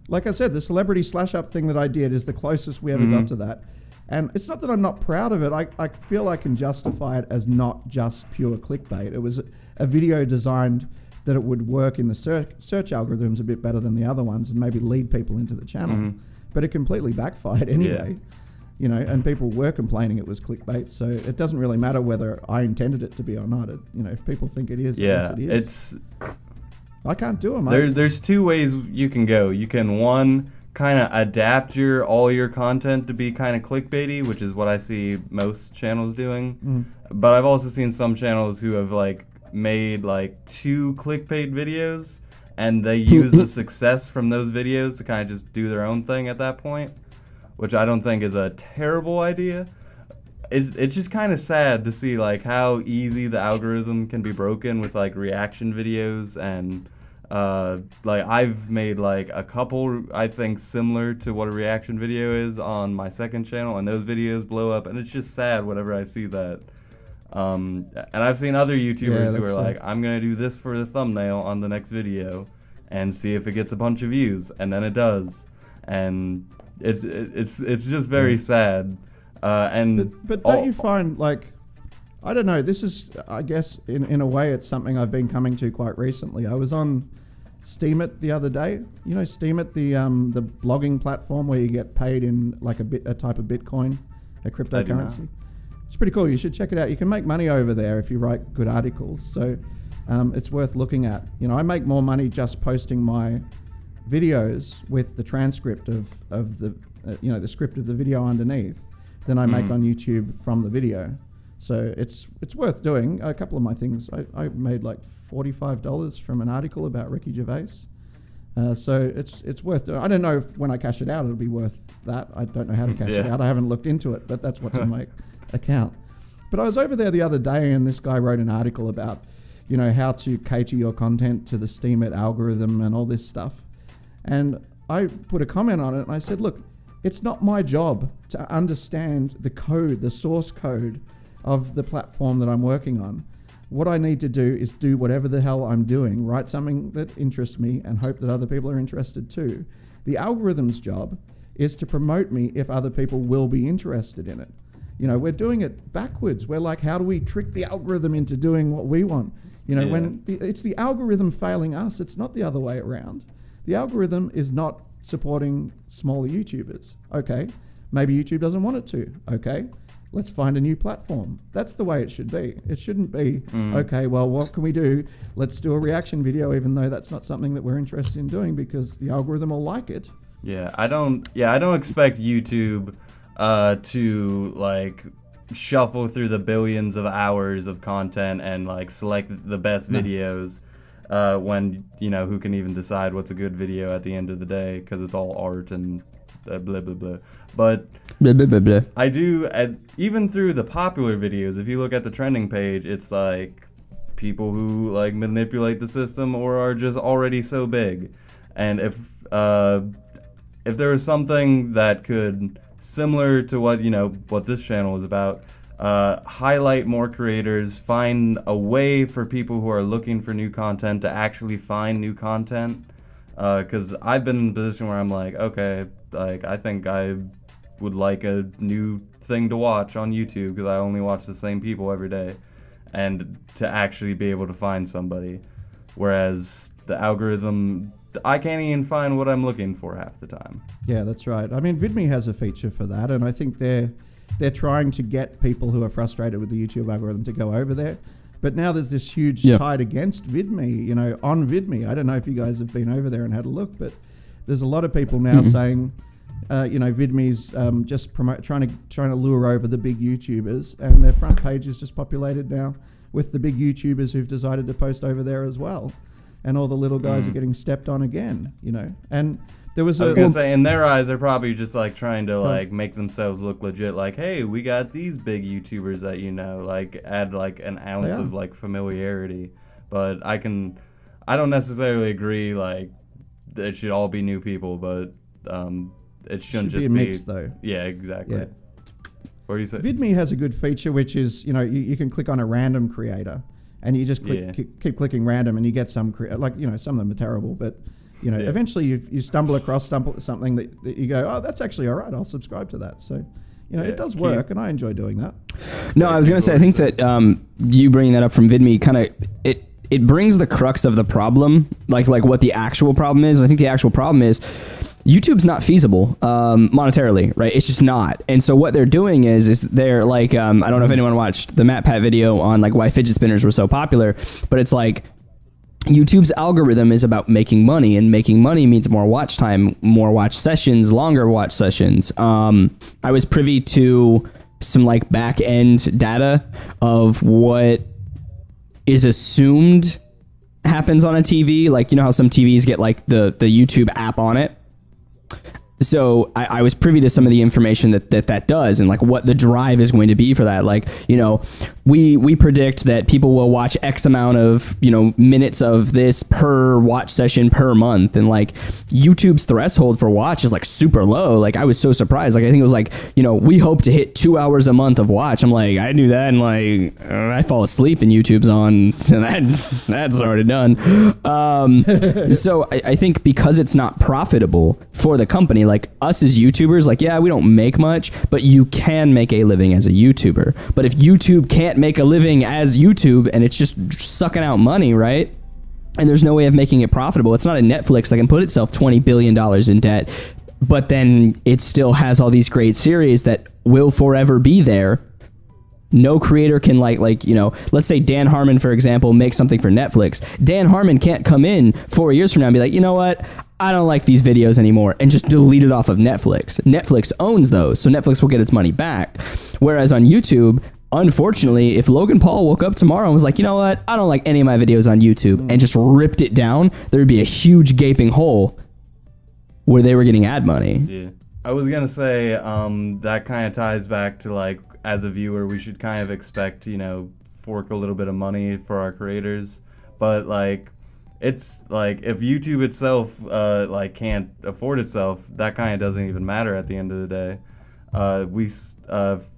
Like I said, the celebrity slash up thing that I did is the closest we ever got to that. And it's not that I'm not proud of it. I feel I can justify it as not just pure clickbait. It was a video designed that it would work in the search algorithms a bit better than the other ones and maybe lead people into the channel. But it completely backfired anyway. Yeah. You know, and people were complaining it was clickbait, so it doesn't really matter whether I intended it to be or not. You know, if people think it is, yeah, it is. I can't do them. There's two ways you can go. You can, one, kind of adapt all your content to be kind of clickbaity, which is what I see most channels doing. But I've also seen some channels who have like made like 2 clickbait videos, and they use the success from those videos to kind of just do their own thing at that point, which I don't think is a terrible idea. It's just kind of sad to see like how easy the algorithm can be broken with like reaction videos, and like I've made like a couple, I think, similar to what a reaction video is on my second channel, and those videos blow up, and it's just sad whenever I see that. And I've seen other YouTubers who are like, I'm gonna do this for the thumbnail on the next video and see if it gets a bunch of views, and then it does, and it's just very sad. But don't you find, like, I don't know, this is, I guess, in a way, it's something I've been coming to quite recently. I was on Steemit the other day. You know Steemit, the blogging platform where you get paid in like a type of Bitcoin, a cryptocurrency. It's pretty cool. You should check it out. You can make money over there if you write good articles. So it's worth looking at. You know, I make more money just posting my videos with the transcript of the the script of the video underneath than I make on YouTube from the video. So it's worth doing. A couple of my things, I made like $45 from an article about Ricky Gervais. So it's worth doing. I don't know if when I cash it out it'll be worth that. I don't know how to cash it out. I haven't looked into it, but that's what's on my account. But I was over there the other day, and this guy wrote an article about, you know, how to cater your content to the Steemit algorithm and all this stuff. And I put a comment on it, and I said, look, it's not my job to understand the code, the source code of the platform that I'm working on. What I need to do is do whatever the hell I'm doing, write something that interests me, and hope that other people are interested too. The algorithm's job is to promote me if other people will be interested in it. You know, we're doing it backwards. We're like, how do we trick the algorithm into doing what we want? You know, when it's the algorithm failing us, it's not the other way around. The algorithm is not supporting smaller YouTubers. Okay, maybe YouTube doesn't want it to. Okay, let's find a new platform. That's the way it should be. It shouldn't be, okay, well, what can we do? Let's do a reaction video, even though that's not something that we're interested in doing, because the algorithm will like it. I don't expect YouTube to like shuffle through the billions of hours of content and like select the best videos when, you know, who can even decide what's a good video at the end of the day, because it's all art and blah blah blah. But blah, blah, blah, blah. I do, even through the popular videos, if you look at the trending page, it's like people who like manipulate the system or are just already so big. And if there was something that could, similar to what this channel is about, highlight more creators, find a way for people who are looking for new content to actually find new content, Because I've been in a position where I'm like, okay, like I think I would like a new thing to watch on YouTube because I only watch the same people every day, and to actually be able to find somebody, whereas the algorithm, I can't even find what I'm looking for half the time. Yeah, that's right. I mean, VidMe has a feature for that, and I think they're trying to get people who are frustrated with the YouTube algorithm to go over there. But now there's this huge tide against VidMe, you know, on VidMe. I don't know if you guys have been over there and had a look, but there's a lot of people now saying, you know, VidMe's just trying to lure over the big YouTubers, and their front page is just populated now with the big YouTubers who've decided to post over there as well, and all the little guys are getting stepped on again, you know. And there was I was gonna say, in their eyes, they're probably just like trying to like make themselves look legit. Like, hey, we got these big YouTubers that you know, like add like an ounce of like familiarity. But I don't necessarily agree. Like, it should all be new people, but it shouldn't just be a mix though. Yeah, exactly. Yeah. What do you say? VidMe has a good feature, which is, you know, you can click on a random creator, and you just keep clicking random, and you get some like, you know, some of them are terrible, but you know, eventually you stumble across something that you go, oh, that's actually all right, I'll subscribe to that. So, you know, it does work, and I enjoy doing that. No, I was going to say, I think that you bringing that up from VidMe kind of, it brings the crux of the problem, like what the actual problem is. And I think the actual problem is YouTube's not feasible monetarily, right? It's just not. And so what they're doing is they're like, I don't know if anyone watched the MatPat video on like why fidget spinners were so popular, but it's like, YouTube's algorithm is about making money, and making money means more watch time, more watch sessions, longer watch sessions. I was privy to some like back end data of what is assumed happens on a TV. Like, you know how some TVs get like the YouTube app on it? So I was privy to some of the information that does, and like what the drive is going to be for that. Like, you know, we predict that people will watch X amount of, you know, minutes of this per watch session per month. And like YouTube's threshold for watch is like super low. Like I was so surprised. Like I think it was like, you know, we hope to hit 2 hours a month of watch. I'm like, I do that and like I fall asleep and YouTube's on, and that's already done. So I think because it's not profitable for the company, like us as YouTubers, like, yeah, we don't make much, but you can make a living as a YouTuber. But if YouTube can't make a living as YouTube and it's just sucking out money, right? And there's no way of making it profitable. It's not a Netflix that can put itself $20 billion in debt, but then it still has all these great series that will forever be there. No creator can like, you know, let's say Dan Harmon, for example, makes something for Netflix. Dan Harmon can't come in 4 years from now and be like, you know what? I don't like these videos anymore, and just delete it off of Netflix. Netflix owns those, so Netflix will get its money back. Whereas on YouTube, unfortunately, if Logan Paul woke up tomorrow and was like, you know what? I don't like any of my videos on YouTube, and just ripped it down, there would be a huge gaping hole where they were getting ad money. Yeah. I was going to say that kind of ties back to like, as a viewer, we should kind of expect, you know, fork a little bit of money for our creators. But like, it's like if YouTube itself like can't afford itself, that kind of doesn't even matter at the end of the day.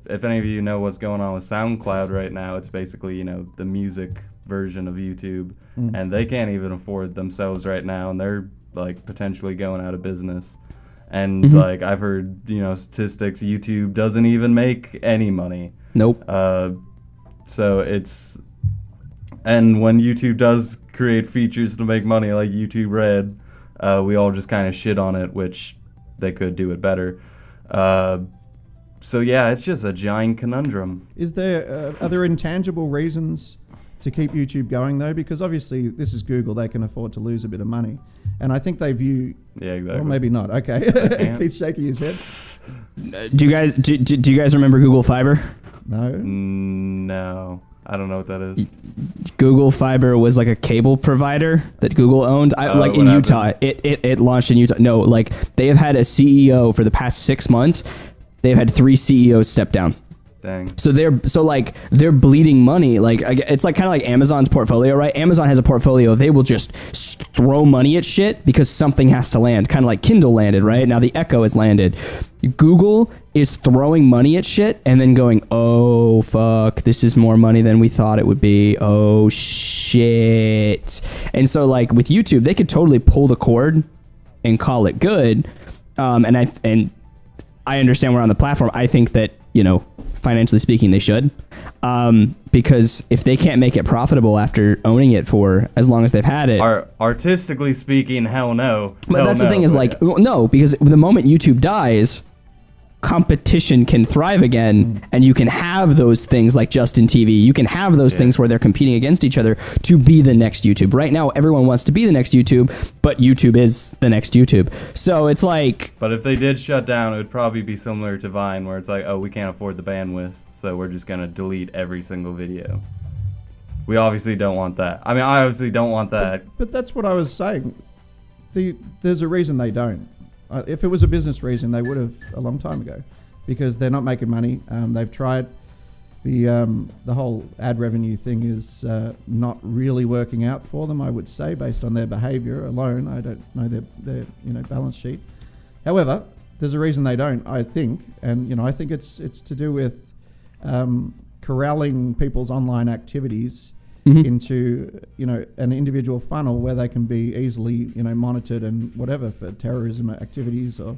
If any of you know what's going on with SoundCloud right now, it's basically, you know, the music version of YouTube, and they can't even afford themselves right now, and they're like potentially going out of business. And like I've heard, you know, statistics, YouTube doesn't even make any money. Nope. So it's, and when YouTube does create features to make money like YouTube Red, we all just kind of shit on it, which they could do it better. So yeah, it's just a giant conundrum. Are there intangible reasons to keep YouTube going though? Because obviously this is Google, they can afford to lose a bit of money. And I think they view... Yeah, exactly. Or maybe not. Okay. Keith's shaking his head. Do you guys remember Google Fiber? No. No. I don't know what that is. Google Fiber was like a cable provider that Google owned. Like in Utah, it launched in Utah. No, like they have had a CEO for the past 6 months. They've had 3 CEOs step down. Dang. So they're bleeding money. Like it's like kind of like Amazon's portfolio, right? Amazon has a portfolio. They will just throw money at shit because something has to land. Kind of like Kindle landed, right? Now the Echo has landed. Google is throwing money at shit and then going, oh fuck, this is more money than we thought it would be. Oh shit. And so like with YouTube, they could totally pull the cord and call it good. And I understand we're on the platform. I think that, financially speaking, they should. Because if they can't make it profitable after owning it for as long as they've had it. Artistically speaking, hell no. But that's the thing is like, no, because the moment YouTube dies, competition can thrive again, and you can have those things like Justin TV. You can have those things where they're competing against each other to be the next YouTube. Right now, everyone wants to be the next YouTube, but YouTube is the next YouTube. So it's like... But if they did shut down, it would probably be similar to Vine, where it's like, oh, we can't afford the bandwidth, so we're just going to delete every single video. We obviously don't want that. I mean, I obviously don't want that. But that's what I was saying. There's a reason they don't. If it was a business reason, they would have a long time ago, because they're not making money. They've tried. The whole ad revenue thing is not really working out for them, I would say, based on their behaviour alone. I don't know their balance sheet. However, there's a reason they don't, I think, and I think it's to do with corralling people's online activities into an individual funnel where they can be easily monitored and whatever for terrorism activities or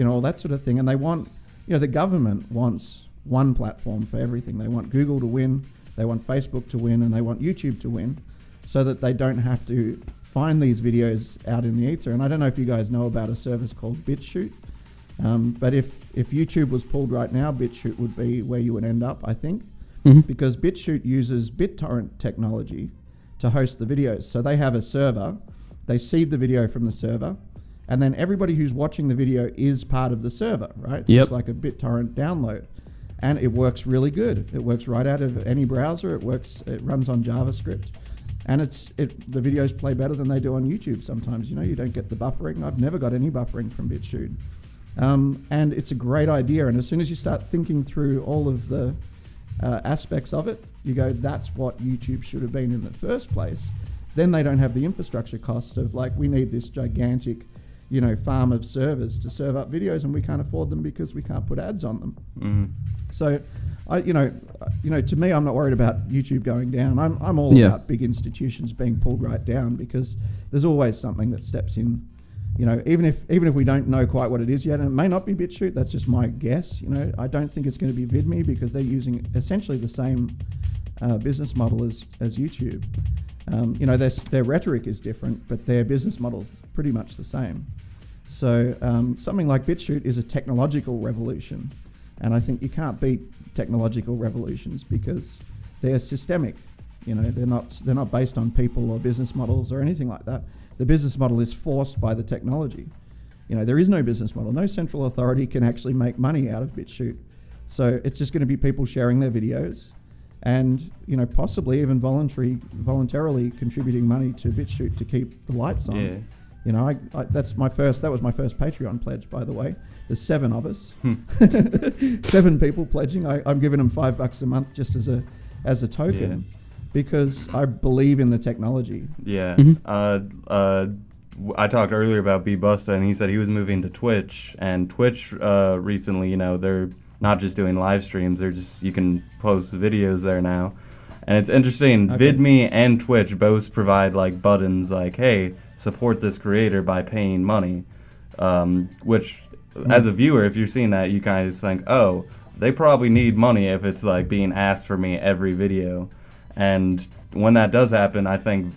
all that sort of thing. And they want the government wants one platform for everything. They want Google to win, they want Facebook to win, and they want YouTube to win, so that they don't have to find these videos out in the ether. And I don't know if you guys know about a service called BitChute, but if YouTube was pulled right now, BitChute would be where you would end up, I think. Because BitChute uses BitTorrent technology to host the videos. So they have a server, they seed the video from the server, and then everybody who's watching the video is part of the server, right? Yep. It's like a BitTorrent download. And it works really good. It works right out of any browser. It runs on JavaScript. And the videos play better than they do on YouTube sometimes. You don't get the buffering. I've never got any buffering from BitChute. And it's a great idea. And as soon as you start thinking through all of the aspects of it, you go, that's what YouTube should have been in the first place. Then they don't have the infrastructure cost of like, we need this gigantic farm of servers to serve up videos, and we can't afford them because we can't put ads on them. So to me, I'm not worried about YouTube going down. I'm all about big institutions being pulled right down, because there's always something that steps in. Even if we don't know quite what it is yet, and it may not be BitChute, that's just my guess. I don't think it's going to be VidMe, because they're using essentially the same business model as YouTube. Their rhetoric is different, but their business model is pretty much the same. So something like BitChute is a technological revolution, and I think you can't beat technological revolutions because they're systemic. They're not based on people or business models or anything like that. The business model is forced by the technology. There is no business model. No central authority can actually make money out of BitChute. So it's just going to be people sharing their videos and, possibly even voluntarily contributing money to BitChute to keep the lights on. Yeah. That was my first Patreon pledge, by the way. There's 7 of us. 7 people pledging. I'm giving them $5 a month just as a token. Yeah. Because I believe in the technology. Yeah. I talked earlier about B Busta, and he said he was moving to Twitch. And Twitch recently, they're not just doing live streams. You can post videos there now. And it's interesting. Okay. VidMe and Twitch both provide like buttons like, hey, support this creator by paying money. Which, as a viewer, if you're seeing that, you kind of think, oh, they probably need money if it's like being asked for me every video. And when that does happen, I think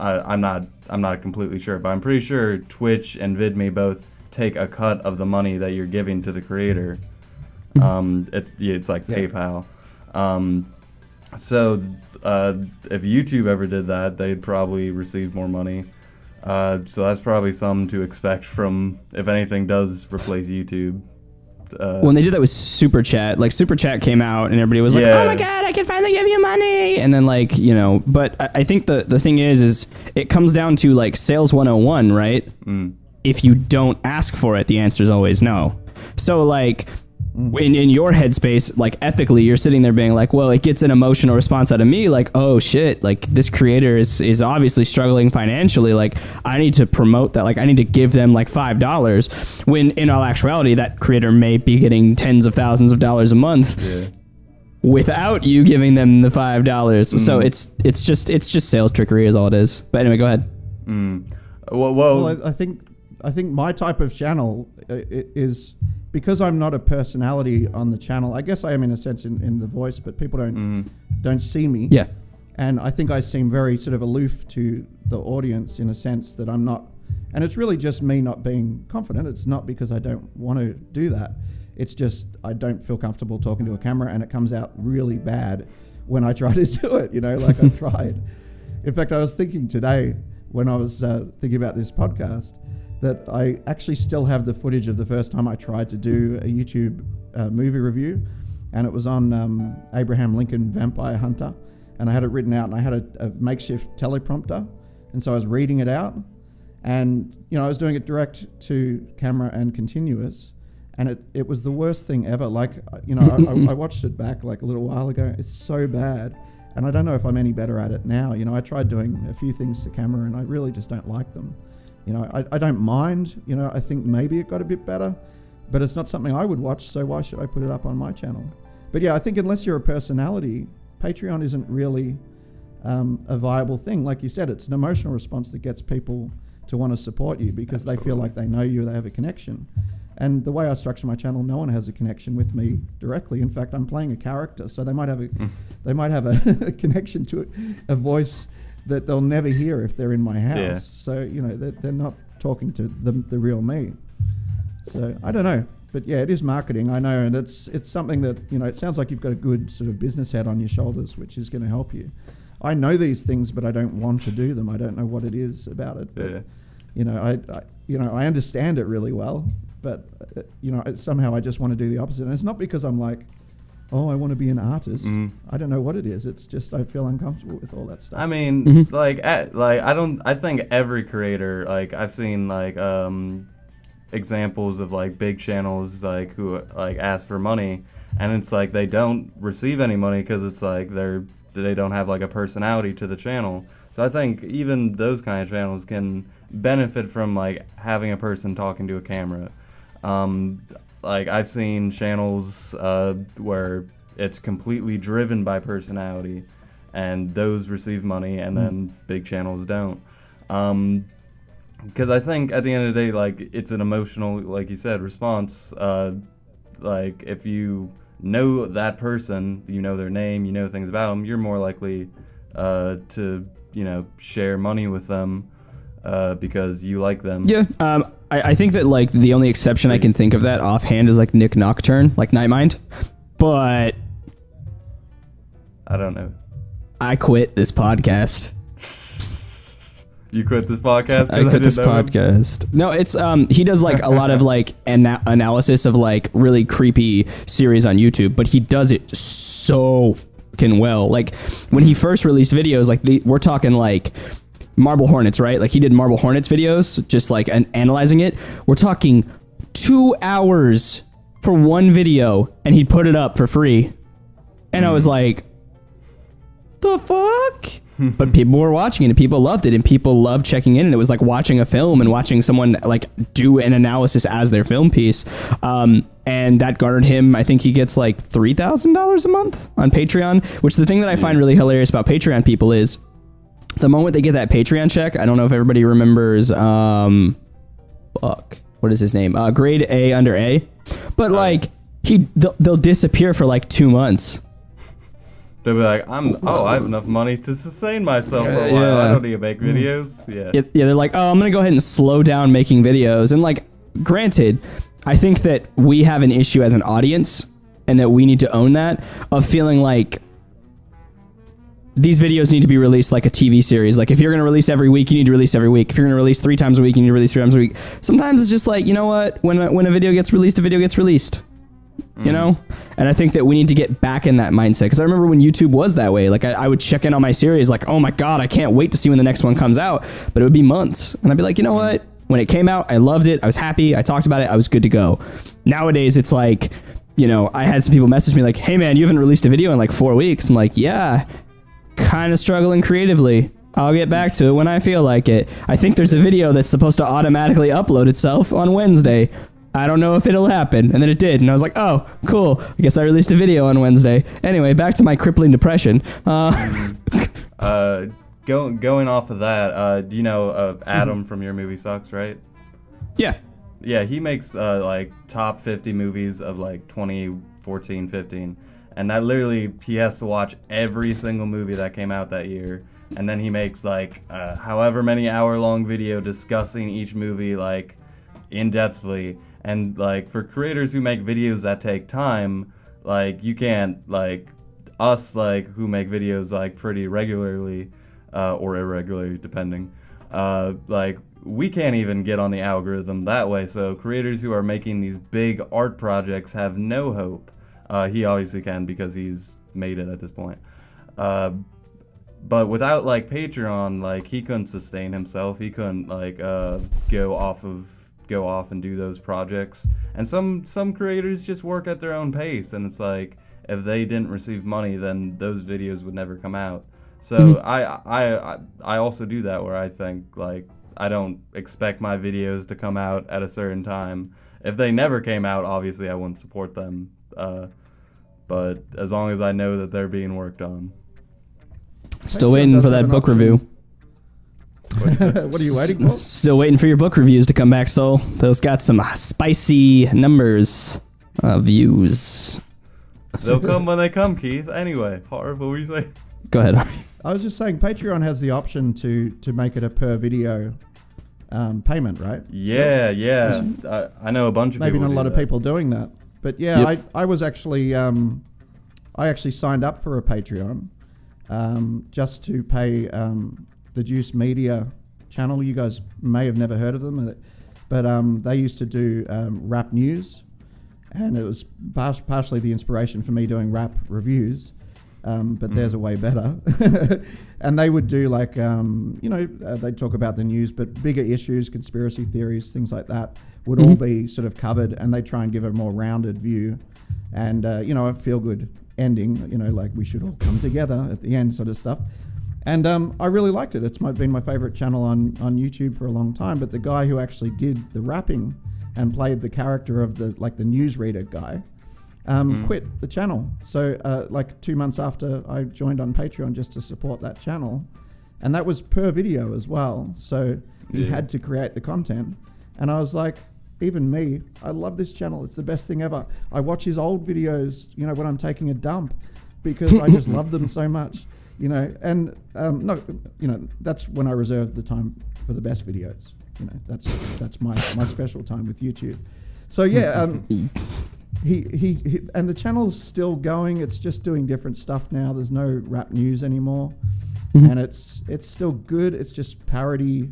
I'm not completely sure, but I'm pretty sure Twitch and VidMe both take a cut of the money that you're giving to the creator. It's like PayPal. So if YouTube ever did that, they'd probably receive more money. So that's probably something to expect from if anything does replace YouTube. When they did that with Super Chat, like Super Chat came out and everybody was like, oh my God, I can finally give you money. And then like, but I think the thing is it comes down to like sales 101, right? If you don't ask for it, the answer is always no. So like in your headspace, like ethically, you're sitting there being like, well, it gets an emotional response out of me, like, oh shit, like this creator is obviously struggling financially, like I need to promote that, like I need to give them like $5, when in all actuality that creator may be getting tens of thousands of dollars a month without you giving them the $5. So it's just sales trickery is all it is. But anyway, go ahead. Well, I think my type of channel is, because I'm not a personality on the channel. I guess I am in a sense in the voice, but people don't see me. Yeah. And I think I seem very sort of aloof to the audience in a sense that I'm not. And it's really just me not being confident. It's not because I don't want to do that. It's just I don't feel comfortable talking to a camera, and it comes out really bad when I try to do it, like I've tried. In fact, I was thinking today when I was thinking about this podcast that I actually still have the footage of the first time I tried to do a YouTube movie review, and it was on Abraham Lincoln Vampire Hunter, and I had it written out, and I had a makeshift teleprompter, and so I was reading it out, and I was doing it direct to camera and continuous, and it was the worst thing ever. Like, I watched it back like a little while ago. It's so bad, and I don't know if I'm any better at it now. I tried doing a few things to camera, and I really just don't like them. I don't mind, I think maybe it got a bit better, but it's not something I would watch, so why should I put it up on my channel? But yeah, I think unless you're a personality, Patreon isn't really a viable thing. Like you said, it's an emotional response that gets people to want to support you because they feel like they know you, they have a connection. And the way I structure my channel, no one has a connection with me directly. In fact, I'm playing a character, so they might have a connection to it, a voice that they'll never hear if they're in my house. Yeah. So, they're not talking to the real me. So, I don't know. But yeah, it is marketing, I know. And it's something that, it sounds like you've got a good sort of business head on your shoulders, which is going to help you. I know these things, but I don't want to do them. I don't know what it is about it. But, I understand it really well. But, somehow I just want to do the opposite. And it's not because I'm like, oh, I want to be an artist. I don't know what it is. It's just I feel uncomfortable with all that stuff. I mean, I think every creator, like I've seen like examples of like big channels like who like ask for money, and it's like they don't receive any money because it's like they don't have like a personality to the channel. So I think even those kind of channels can benefit from like having a person talking to a camera. Like I've seen channels where it's completely driven by personality, and those receive money, and then big channels don't. Because I think at the end of the day, like it's an emotional, like you said, response. Like if you know that person, you know their name, you know things about them, you're more likely to share money with them because you like them. Yeah. I think that like the only exception I can think of that offhand is like Nick Nocturne, like Nightmind. But I don't know. I quit this podcast. You quit this podcast? I quit this podcast. No, it's he does like a lot of like analysis of like really creepy series on YouTube, but he does it so fucking well. Like when he first released videos, like we're talking like Marble Hornets, right? Like he did Marble Hornets videos, just like analyzing it. We're talking 2 hours for one video, and he put it up for free. And I was like, the fuck? But people were watching it, and people loved it, and people loved checking in, and it was like watching a film and watching someone like do an analysis as their film piece. And that garnered him, I think he gets like $3,000 a month on Patreon, which the thing that I find really hilarious about Patreon people is the moment they get that Patreon check, I don't know if everybody remembers, what is his name? Grade A under A. But like, they'll disappear for like 2 months. They'll be like, I have enough money to sustain myself for a while. Yeah. I don't need to make videos. Yeah, they're like, oh, I'm going to go ahead and slow down making videos. And like, granted, I think that we have an issue as an audience, and that we need to own that, of feeling like these videos need to be released like a TV series. Like if you're going to release every week, you need to release every week. If you're going to release 3 times a week, you need to release 3 times a week. Sometimes it's just like, you know what? When a video gets released, a video gets released. You know? And I think that we need to get back in that mindset. Because I remember when YouTube was that way. Like I would check in on my series like, oh my God, I can't wait to see when the next one comes out. But it would be months. And I'd be like, you know what? When it came out, I loved it. I was happy. I talked about it. I was good to go. Nowadays, it's like, I had some people message me like, hey man, you haven't released a video in like 4 weeks. I'm like, yeah, kind of struggling creatively. I'll get back to it when I feel like it. I think there's a video that's supposed to automatically upload itself on Wednesday. I don't know if it'll happen. And then it did. And I was like, oh, cool. I guess I released a video on Wednesday. Anyway, back to my crippling depression. Going off of that, do you know Adam from Your Movie Sucks, right? Yeah. Yeah, he makes like top 50 movies of like 2014, 15. And that literally, he has to watch every single movie that came out that year. And then he makes like however many hour-long video discussing each movie like in-depthly. And like for creators who make videos that take time, like you can't, like us like who make videos like pretty regularly or irregularly depending, like we can't even get on the algorithm that way. So creators who are making these big art projects have no hope. He obviously can because he's made it at this point. But without like Patreon, like he couldn't sustain himself. He couldn't like go off and do those projects. And some creators just work at their own pace, and it's like if they didn't receive money, then those videos would never come out. So I also do that where I think like I don't expect my videos to come out at a certain time. If they never came out, obviously I wouldn't support them. But as long as I know that they're being worked on. Still waiting for that book review. What are you waiting for? Still waiting for your book reviews to come back, Sol. Those got some spicy numbers, views. They'll come when they come, Keith. Anyway, Harv, what were you saying? Go ahead, Harvey. I was just saying Patreon has the option to make it a per video payment, right? Yeah, yeah. I know a bunch of maybe people. Maybe not a lot of people doing that. But yeah, yep. I was actually, I actually signed up for a Patreon just to pay the Juice Media channel. You guys may have never heard of them, but they used to do rap news, and it was partially the inspiration for me doing rap reviews. But theirs are way better. And they would do like, they'd talk about the news, but bigger issues, conspiracy theories, things like that would all be sort of covered, and they try and give a more rounded view and, a feel-good ending, like we should all come together at the end sort of stuff. And I really liked it. It's been my favorite channel on YouTube for a long time, but the guy who actually did the rapping and played the character of the newsreader guy, quit the channel. So like 2 months after I joined on Patreon just to support that channel, and that was per video as well. So he had to create the content, and I was like, even me, I love this channel. It's the best thing ever. I watch his old videos, when I'm taking a dump, because I just love them so much, and that's when I reserve the time for the best videos. That's my special time with YouTube. So yeah, he and the channel's still going. It's just doing different stuff now. There's no rap news anymore, and it's still good. It's just parody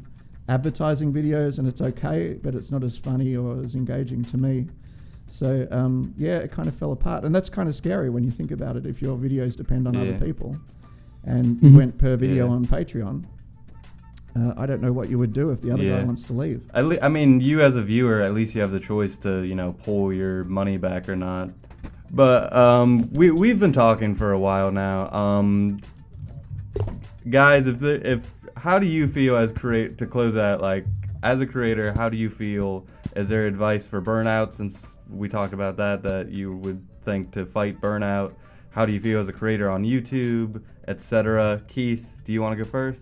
advertising videos, and it's okay, but it's not as funny or as engaging to me. So it kind of fell apart, and that's kind of scary when you think about it. If your videos depend on other people, and you went per video on Patreon, I don't know what you would do if the other guy wants to leave. I mean, you as a viewer, at least you have the choice to, pull your money back or not. But we've been talking for a while now. Guys, how do you feel to close out, like, as a creator, how do you feel? Is there advice for burnout, since we talked about that you would think to fight burnout? How do you feel as a creator on YouTube, etc.? Keith, do you want to go first?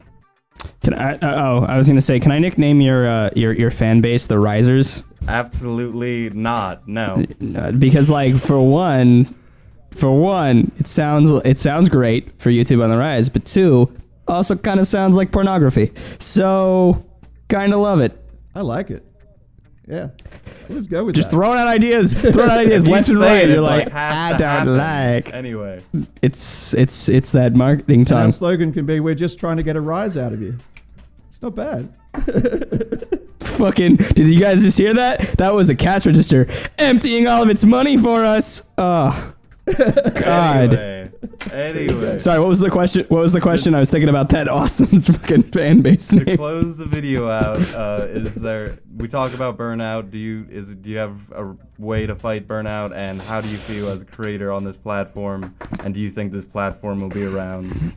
Can I? I was gonna say, can I nickname your fan base the Risers? Absolutely not. No. Because like for one, it sounds great for YouTube on the Rise, but two, also kind of sounds like pornography. So, kind of love it. I like it. Yeah. Let's go with just that. throwing out ideas left and right. You're like, I don't like. Anyway, it's that marketing and tongue. our slogan can be, "We're just trying to get a rise out of you." It's not bad. Fucking, did you guys just hear that? That was a cash register emptying all of its money for us. Oh, God. Anyway. Anyway. Sorry, what was the question? What was the question? I was thinking about that awesome fucking fan base To name. close the video out, we talk about burnout. Do you have a way to fight burnout, and how do you feel as a creator on this platform, and do you think this platform will be around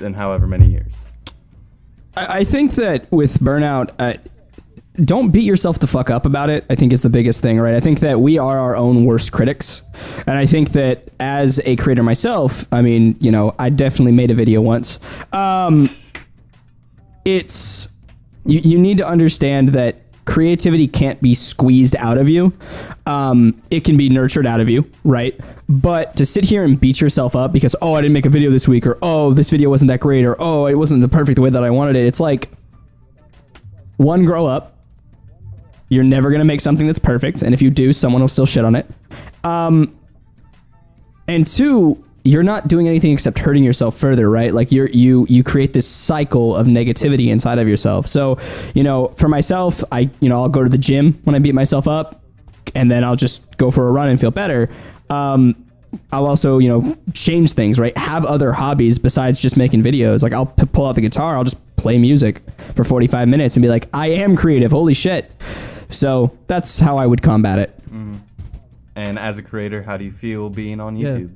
in however many years? I think that with burnout, don't beat yourself the fuck up about it, I think is the biggest thing, right? I think that we are our own worst critics. And I think that as a creator myself, I mean, you know, I definitely made a video once. You need to understand that creativity can't be squeezed out of you. It can be nurtured out of you, right? But to sit here and beat yourself up because, oh, I didn't make a video this week, or, oh, this video wasn't that great, or, oh, it wasn't the perfect way that I wanted it. It's like, one, grow up. You're never going to make something that's perfect. And if you do, someone will still shit on it. And two, you're not doing anything except hurting yourself further, right? Like you create this cycle of negativity inside of yourself. So, you know, for myself, I'll go to the gym when I beat myself up, and then I'll just go for a run and feel better. I'll also, you know, change things, right? Have other hobbies besides just making videos. Like I'll pull out the guitar, I'll just play music for 45 minutes and be like, I am creative. Holy shit. So that's how I would combat it. Mm. And as a creator, how do you feel being on YouTube?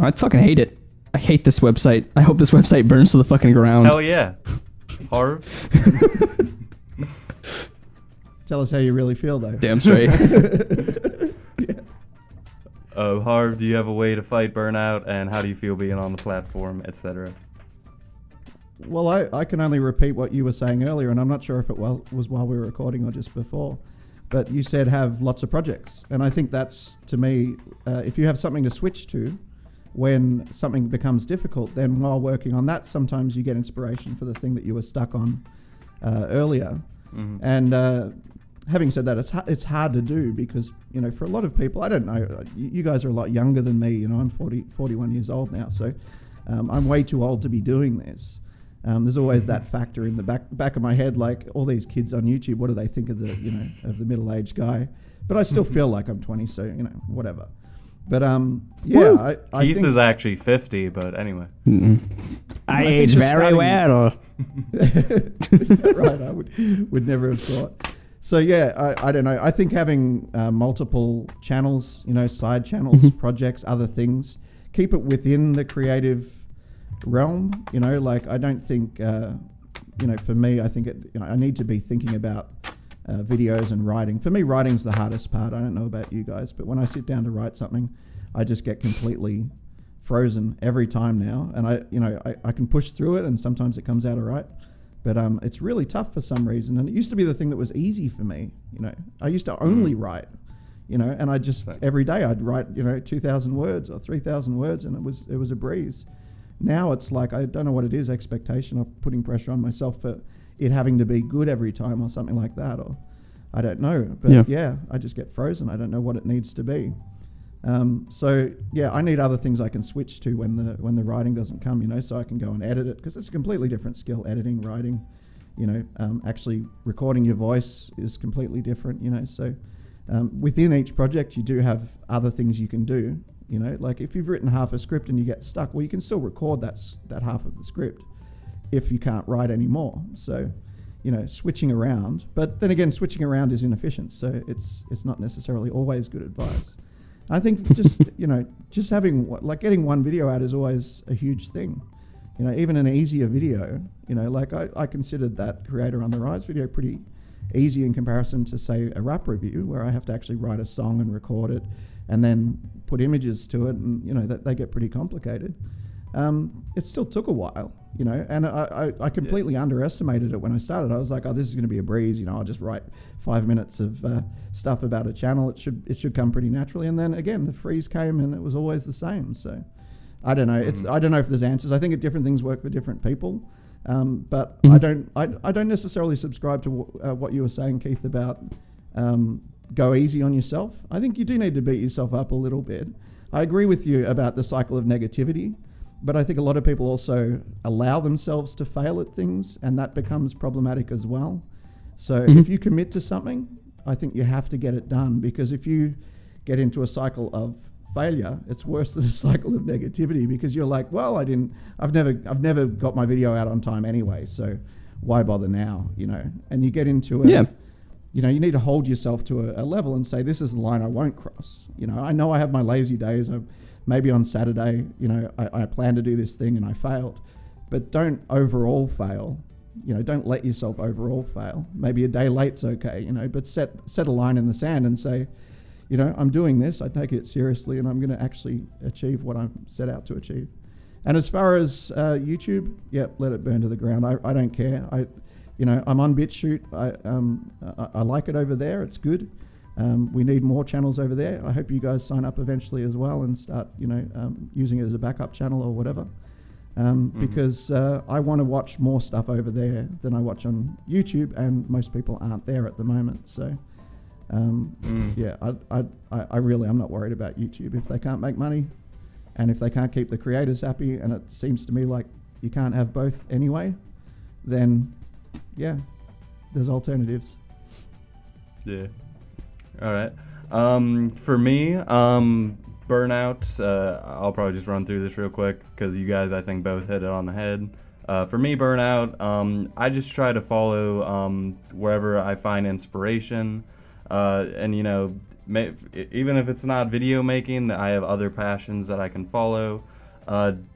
I fucking hate it. I hate this website. I hope this website burns to the fucking ground. Hell yeah. Harv? Tell us how you really feel, though. Damn straight. Harv, do you have a way to fight burnout, and how do you feel being on the platform, etc.? Well, I can only repeat what you were saying earlier, and I'm not sure if it was while we were recording or just before. But you said have lots of projects. And I think that's, to me, if you have something to switch to when something becomes difficult, then while working on that, sometimes you get inspiration for the thing that you were stuck on earlier. Mm-hmm. And having said that, it's hard to do because, you know, for a lot of people, I don't know, you guys are a lot younger than me. You know, I'm 41 years old now, so I'm way too old to be doing this. There's always that factor in the back of my head, like all these kids on YouTube, what do they think of the middle-aged guy? But I still feel like I'm 20, so, you know, whatever. But yeah, I Keith think is actually 50, but anyway. I age very well. Right, I would never have thought. So yeah, I don't know. I think having multiple channels, you know, side channels, projects, other things, keep it within the creative realm. You know, like I don't think, you know, for me, I think I need to be thinking about videos and writing. For me, writing's the hardest part. I don't know about you guys, but when I sit down to write something, I just get completely frozen every time now. And I can push through it, and sometimes it comes out all right. But it's really tough for some reason. And it used to be the thing that was easy for me. You know, I used to only write, you know, and I just every day I'd write, you know, 2,000 words or 3,000 words, and it was a breeze. Now it's like, I don't know what it is, expectation or putting pressure on myself for it having to be good every time or something like that, or I don't know. But yeah, I just get frozen. I don't know what it needs to be. So yeah, I need other things I can switch to when the writing doesn't come, you know, so I can go and edit it, because it's a completely different skill, editing, writing, you know, actually recording your voice is completely different, you know, so within each project you do have other things you can do, you know, like if you've written half a script and you get stuck, well, you can still record that half of the script if you can't write anymore. So, you know, switching around, but then again, switching around is inefficient, so it's not necessarily always good advice. I think just, you know, just having, like, getting one video out is always a huge thing. You know, even an easier video, you know, like I considered that Creator on the Rise video pretty easy in comparison to, say, a rap review, where I have to actually write a song and record it and then put images to it, and, you know, that they get pretty complicated. It still took a while, you know, and I completely underestimated it when I started. I was like, oh, this is going to be a breeze, you know, I'll just write 5 minutes of stuff about a channel. It should come pretty naturally. And then again, the freeze came and it was always the same. So I don't know. I don't know if there's answers. I think different things work for different people. But I don't necessarily subscribe to what you were saying, Keith, about go easy on yourself. I think you do need to beat yourself up a little bit. I agree with you about the cycle of negativity, but I think a lot of people also allow themselves to fail at things, and that becomes problematic as well. So if you commit to something, I think you have to get it done, because if you get into a cycle of failure, it's worse than a cycle of negativity, because you're like, well, I've never got my video out on time anyway, so why bother now, you know? And you get into Yeah. you know, you need to hold yourself to a level and say, this is the line I won't cross. You know, I know I have my lazy days. Maybe on Saturday, you know, I plan to do this thing and I failed, but don't overall fail. You know, don't let yourself overall fail. Maybe a day late's okay, you know, but set a line in the sand and say, you know, I'm doing this, I take it seriously, and I'm going to actually achieve what I'm set out to achieve. And as far as YouTube, let it burn to the ground. I don't care. You know, I'm on BitChute. I like it over there. It's good. We need more channels over there. I hope you guys sign up eventually as well and start, you know, using it as a backup channel or whatever. Because I want to watch more stuff over there than I watch on YouTube, and most people aren't there at the moment. So, yeah, I'm not worried about YouTube. If they can't make money, and if they can't keep the creators happy, and it seems to me like you can't have both anyway, then yeah, there's alternatives. Yeah. All right. For me, Burnout, I'll probably just run through this real quick because you guys, I think, both hit it on the head. For me, Burnout, I just try to follow wherever I find inspiration. And, you know, even if it's not video making, I have other passions that I can follow.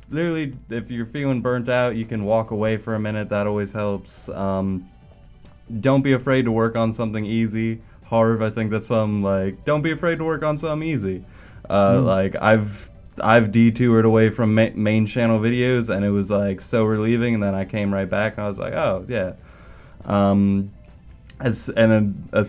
Literally, if you're feeling burnt out, you can walk away for a minute. That always helps. Don't be afraid to work on something easy. Harv, I think that's don't be afraid to work on something easy. Like I've detoured away from main channel videos, and it was like so relieving. And then I came right back, and I was like, oh yeah. As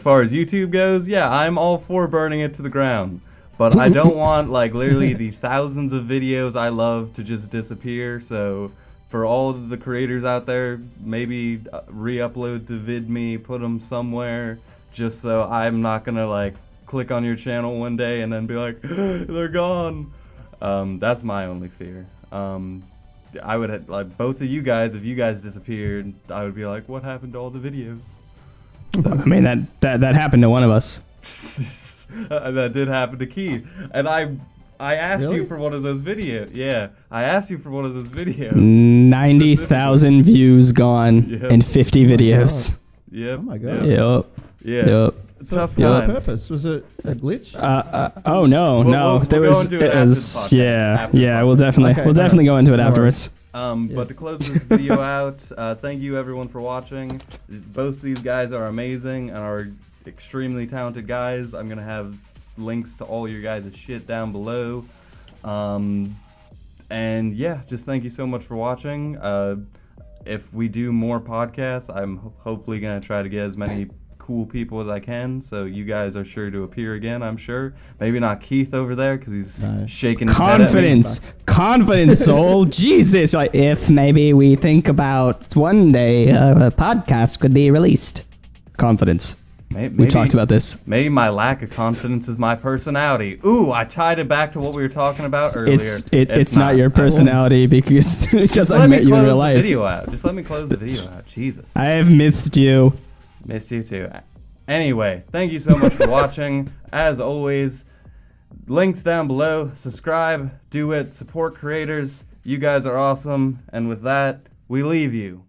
far as YouTube goes, yeah, I'm all for burning it to the ground. But I don't want literally the thousands of videos I love to just disappear. So for all of the creators out there, maybe re-upload to VidMe, put them somewhere, just so I'm not gonna click on your channel one day and then be like, they're gone. That's my only fear. I would both of you guys, if you guys disappeared, I would be like, what happened to all the videos? So, I mean, that happened to one of us. that did happen to Keith, and I asked Really? you for one of those videos. Yeah, I asked you for one of those videos. 90,000 views gone in 50 videos. Yep. Oh my god. Yep. Yeah. Yep. Tough For what times. purpose? Was it a glitch? Oh no, We'll there go was. into it It after was the podcast, after the yeah. podcast. We'll definitely Okay, we'll definitely go into it No afterwards. But to close this video out, thank you everyone for watching. Both these guys are amazing and are extremely talented guys. I'm gonna have links to all your guys' shit down below. And yeah, just thank you so much for watching. If we do more podcasts, I'm hopefully gonna try to get as many cool people as I can, so you guys are sure to appear again. I'm sure. Maybe not Keith over there because he's shaking his head at me. Confidence, soul. Jesus, if maybe we think about one day a podcast could be released. Confidence. Maybe, We talked about this. Maybe my lack of confidence is my personality. Ooh, I tied it back to what we were talking about earlier. It's not your personality because I met you in real life. Just let me close the video out. Jesus. I have missed you. Missed you too. Anyway, thank you so much for watching. As always, links down below. Subscribe, do it, support creators. You guys are awesome. And with that, we leave you